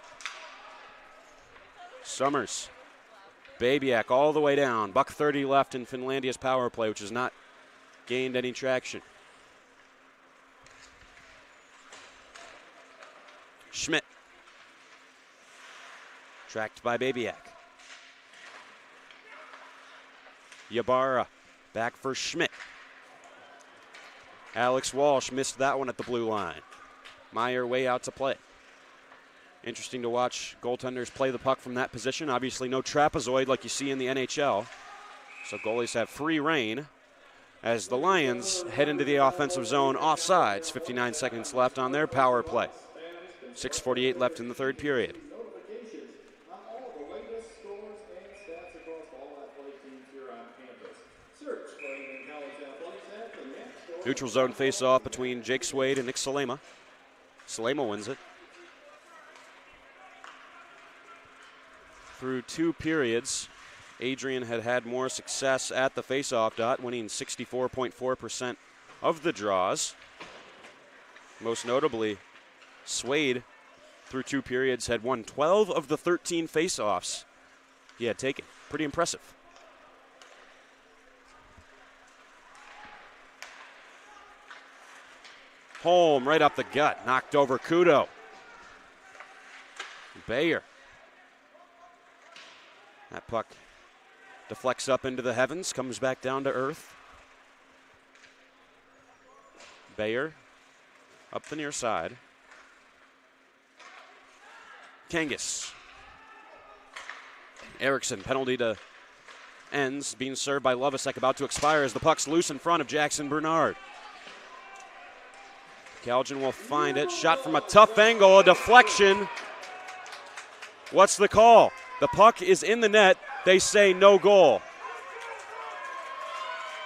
Summers. Babiak all the way down. $1:30 left in Finlandia's power play, which has not gained any traction. Schmidt. Tracked by Babiak. Ybarra back for Schmidt. Alex Walsh missed that one at the blue line. Meyer way out to play. Interesting to watch goaltenders play the puck from that position. Obviously no trapezoid like you see in the NHL. So goalies have free reign as the Lions head into the offensive zone offsides. 59 seconds left on their power play. 6:48 left in the third period. Neutral zone face-off between Jake Swade and Nick Salema. Salema wins it. Through 2 periods, Adrian had more success at the face-off dot, winning 64.4% of the draws. Most notably, Swade, through 2 periods, had won 12 of the 13 face-offs he had taken. Pretty impressive. Holm right up the gut, knocked over Kudo. Bayer. That puck deflects up into the heavens, comes back down to earth. Bayer up the near side. Kangas. Erickson, penalty to ends, being served by Lovasek, about to expire as the puck's loose in front of Jackson Bernard. Calgin will find it. Shot from a tough angle, a deflection. What's the call? The puck is in the net. They say no goal.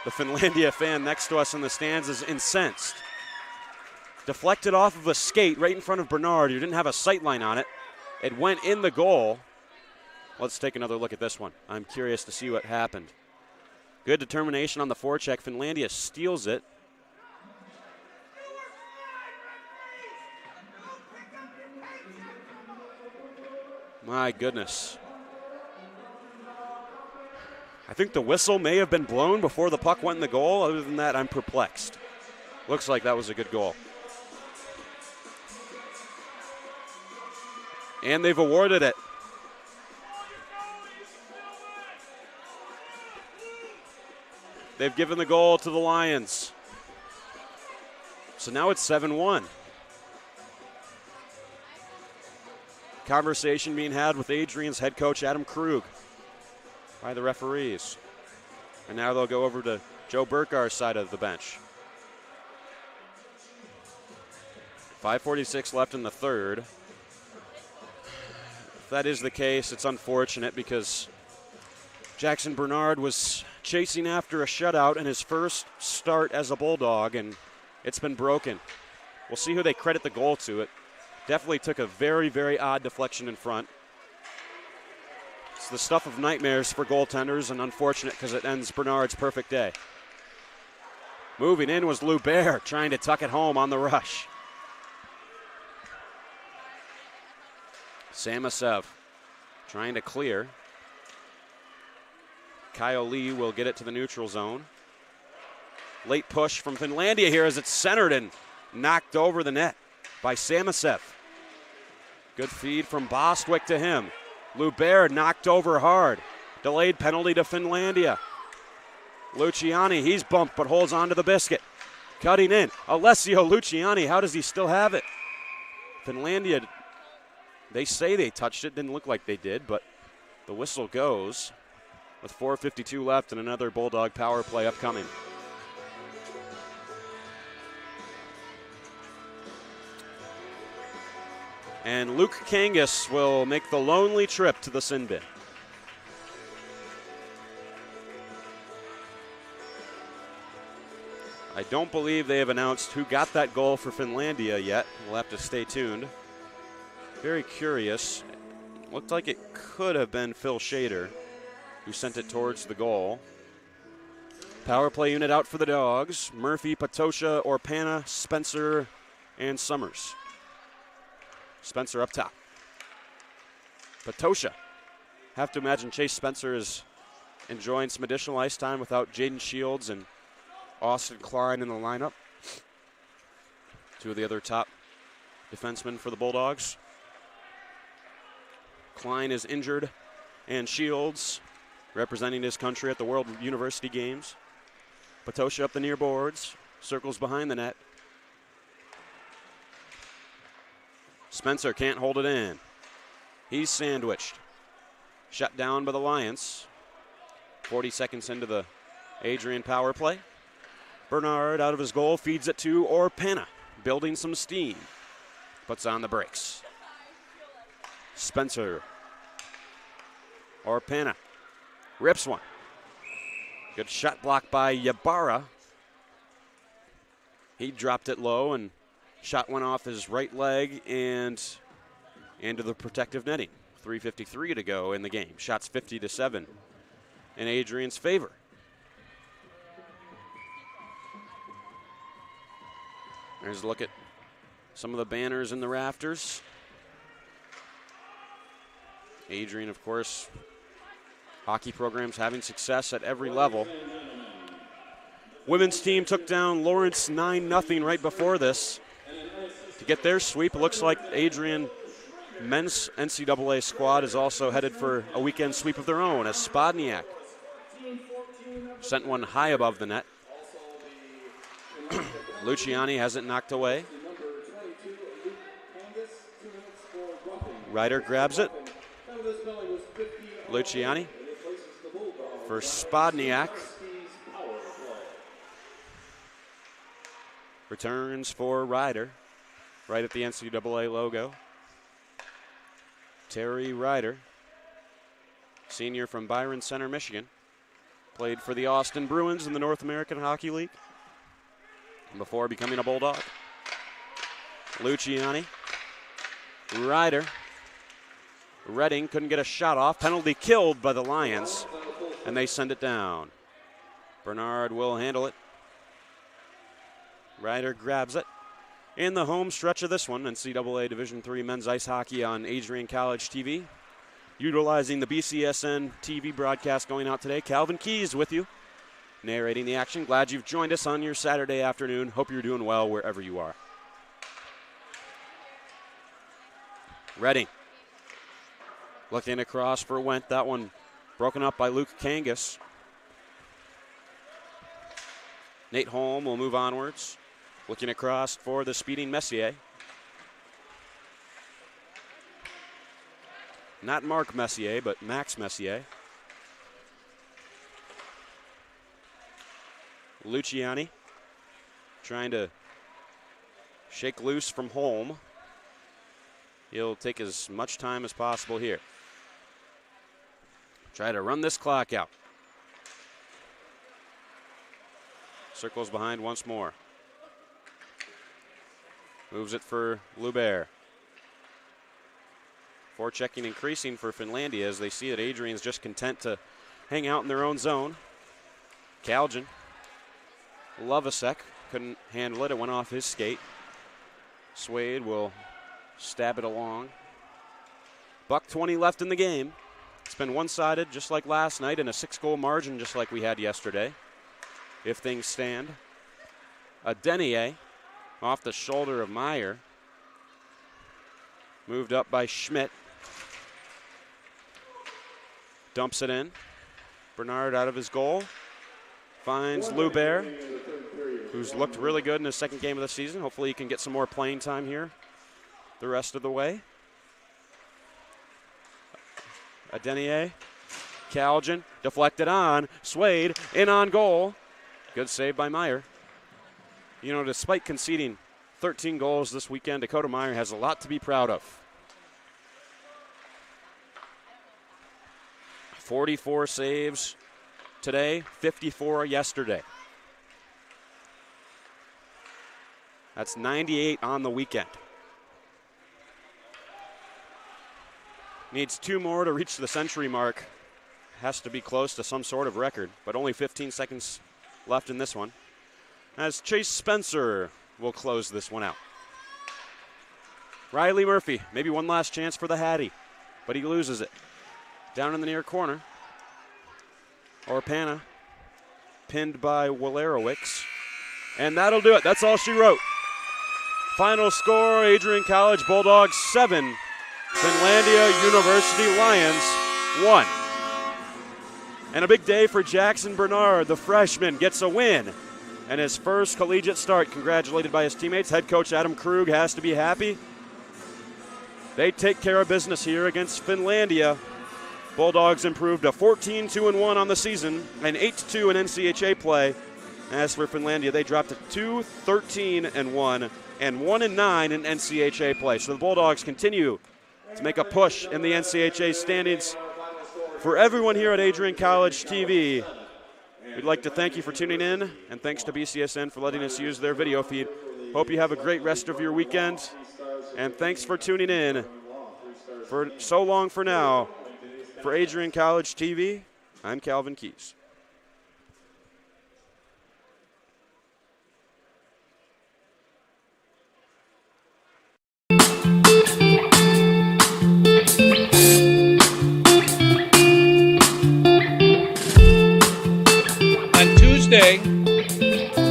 The Finlandia fan next to us in the stands is incensed. Deflected off of a skate right in front of Bernard, who didn't have a sight line on it. It went in the goal. Let's take another look at this one. I'm curious to see what happened. Good determination on the forecheck. Finlandia steals it. My goodness. I think the whistle may have been blown before the puck went in the goal. Other than that, I'm perplexed. Looks like that was a good goal. And they've awarded it. They've given the goal to the Lions. So now it's 7-1. Conversation being had with Adrian's head coach, Adam Krug, by the referees. And now they'll go over to Joe Burkar's side of the bench. 5:46 left in the third. if that is the case, it's unfortunate because Jackson Bernard was chasing after a shutout in his first start as a Bulldog, and it's been broken. We'll see who they credit the goal to. It definitely took a very, very odd deflection in front. It's the stuff of nightmares for goaltenders, and unfortunate because it ends Bernard's perfect day. Moving in was Lou Bear, trying to tuck it home on the rush. Samasev trying to clear. Kyle Lee will get it to the neutral zone. Late push from Finlandia here as it's centered and knocked over the net by Samasev. Good feed from Bostwick to him. Lou Bear knocked over hard. Delayed penalty to Finlandia. Luciani, he's bumped but holds on to the biscuit. Cutting in. Alessio Luciani, how does he still have it? Finlandia, they say they touched it. Didn't look like they did, but the whistle goes with 4:52 left and another Bulldog power play upcoming. And Luke Kangas will make the lonely trip to the sin bin. I don't believe they have announced who got that goal for Finlandia yet. We'll have to stay tuned. Very curious. Looked like it could have been Phil Shader who sent it towards the goal. Power play unit out for the Dogs. Murphy, Patosha, Orpana, Spencer, and Summers. Spencer up top. Patosha. Have to imagine Chase Spencer is enjoying some additional ice time without Jaden Shields and Austin Klein in the lineup. Two of the other top defensemen for the Bulldogs. Klein is injured, and Shields representing his country at the World University Games. Patosha up the near boards, circles behind the net. Spencer can't hold it in. He's sandwiched. Shut down by the Lions. 40 seconds into the Adrian power play. Bernard out of his goal, feeds it to Orpana, building some steam. Puts on the brakes. Spencer. Orpana. Rips one. Good shot block by Ybarra. He dropped it low and shot went off his right leg and into the protective netting. 3:53 to go in the game. Shots 50-7 in Adrian's favor. There's a look at some of the banners in the rafters. Adrian, of course, hockey programs having success at every level. Women's team took down Lawrence 9-0 right before this to get their sweep. It looks like Adrian men's NCAA squad is also headed for a weekend sweep of their own as Spodniak sent one high above the net. Luciani has it knocked away. Ryder grabs it. Luciani for Spodniak. Returns for Ryder, right at the NCAA logo. Terry Ryder, senior from Byron Center, Michigan. Played for the Austin Bruins in the North American Hockey League before becoming a Bulldog. Luciani, Ryder. Redding couldn't get a shot off. Penalty killed by the Lions, and they send it down. Bernard will handle it. Ryder grabs it. In the home stretch of this one, NCAA Division III men's ice hockey on Adrian College TV. Utilizing the BCSN TV broadcast going out today. Calvin Keys with you, narrating the action. Glad you've joined us on your Saturday afternoon. Hope you're doing well wherever you are. Redding. Looking across for Wendt. That one broken up by Luke Kangas. Nate Holm will move onwards. Looking across for the speeding Messier. Not Mark Messier, but Max Messier. Luciani trying to shake loose from Holm. He'll take as much time as possible here. Try to run this clock out. Circles behind once more. Moves it for Lubert. Forechecking increasing for Finlandia as they see that Adrian's just content to hang out in their own zone. Kaljan. Lovasek couldn't handle it. It went off his skate. Swade will stab it along. $1:20 left in the game. It's been one-sided just like last night and a 6-goal margin just like we had yesterday, if things stand. A Denier off the shoulder of Meyer. Moved up by Schmidt. Dumps it in. Bernard out of his goal. Finds Lubert, who's looked really good in his second game of the season. Hopefully he can get some more playing time here the rest of the way. A Denier. Kaljan deflected on. Swade in on goal. Good save by Meyer. You know, despite conceding 13 goals this weekend, Dakota Meyer has a lot to be proud of. 44 saves today, 54 yesterday. That's 98 on the weekend. Needs 2 more to reach the century mark. Has to be close to some sort of record, but only 15 seconds left in this one. As Chase Spencer will close this one out. Riley Murphy, maybe one last chance for the Hattie, but he loses it. Down in the near corner. Orpana, pinned by Walerowicz. And that'll do it. That's all she wrote. Final score, Adrian College Bulldogs 7, Finlandia University Lions 1. And a big day for Jackson Bernard, the freshman, gets a win. And his first collegiate start, congratulated by his teammates. Head coach Adam Krug has to be happy. They take care of business here against Finlandia. Bulldogs improved to 14-2-1 on the season and 8-2 in NCHA play. As for Finlandia, they dropped to 2-13-1 and 1-9 in NCHA play. So the Bulldogs continue to make a push in the NCHA standings. For everyone here at Adrian College TV, we'd like to thank you for tuning in, and thanks to BCSN for letting us use their video feed. Hope you have a great rest of your weekend, and thanks for tuning in for so long for now. For Adrian College TV, I'm Calvin Keys. On Tuesday,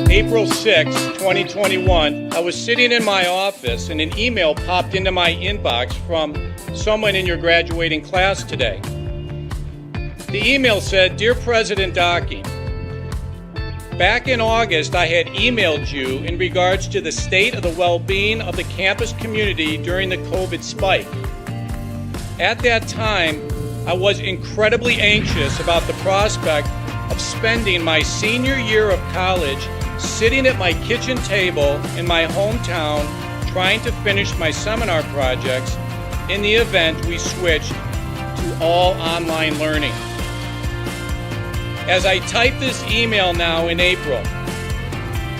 April 6, 2021, I was sitting in my office and an email popped into my inbox from someone in your graduating class today. The email said, "Dear President Dockey, back in August I had emailed you in regards to the state of the well-being of the campus community during the COVID spike. At that time, I was incredibly anxious about the prospect of spending my senior year of college sitting at my kitchen table in my hometown trying to finish my seminar projects in the event we switched to all online learning. As I type this email now in April,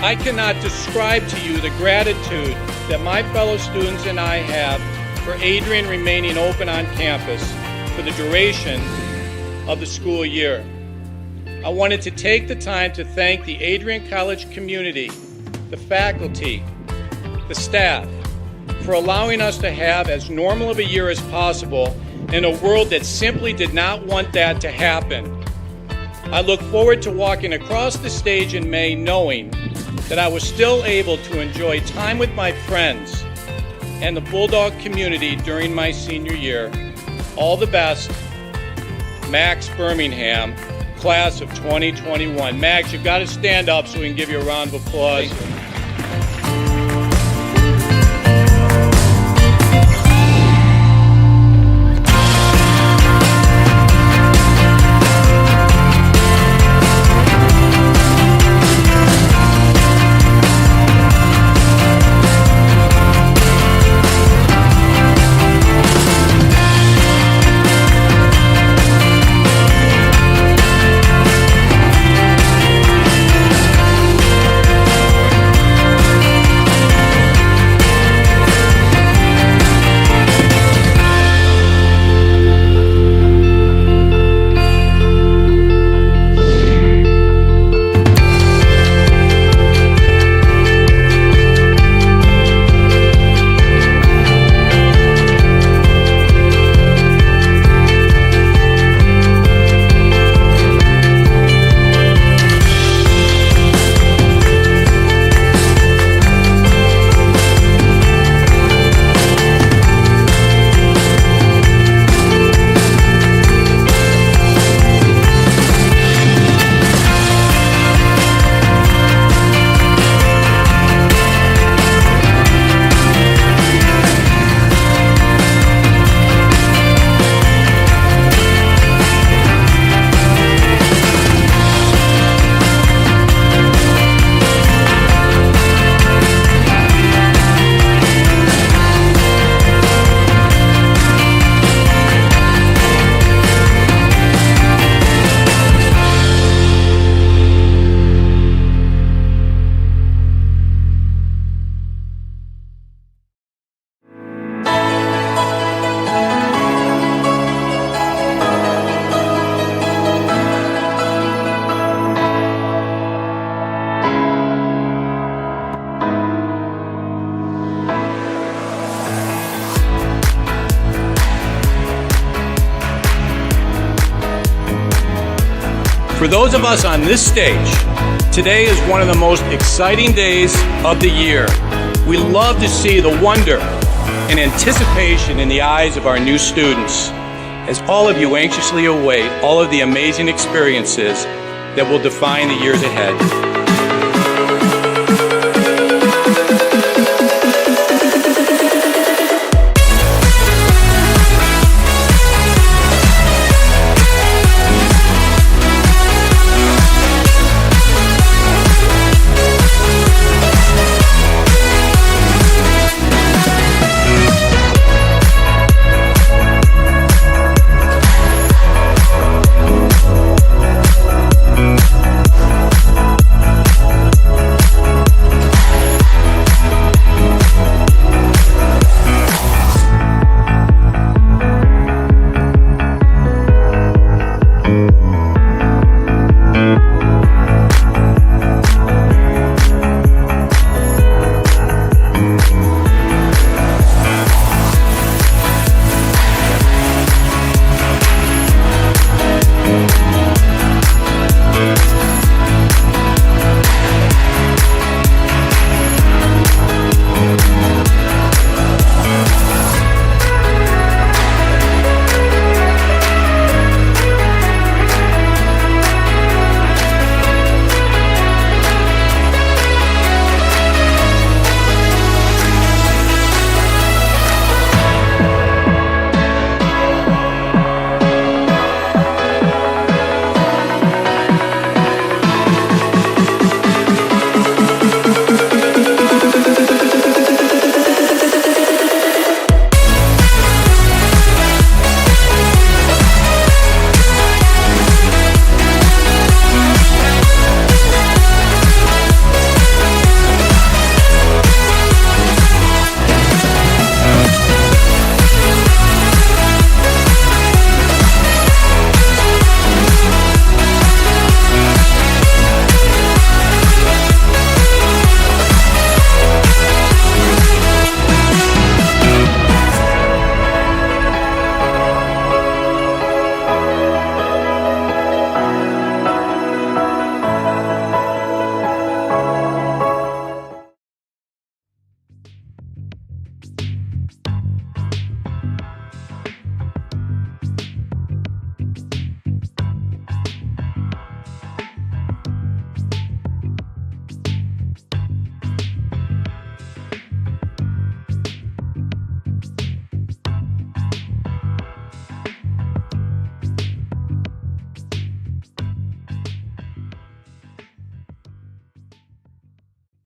I cannot describe to you the gratitude that my fellow students and I have for Adrian remaining open on campus for the duration of the school year. I wanted to take the time to thank the Adrian College community, the faculty, the staff, for allowing us to have as normal of a year as possible in a world that simply did not want that to happen. I look forward to walking across the stage in May knowing that I was still able to enjoy time with my friends and the Bulldog community during my senior year. All the best, Max Birmingham, class of 2021. Max, you've got to stand up so we can give you a round of applause. For those of us on this stage, today is one of the most exciting days of the year. We love to see the wonder and anticipation in the eyes of our new students, as all of you anxiously await all of the amazing experiences that will define the years ahead.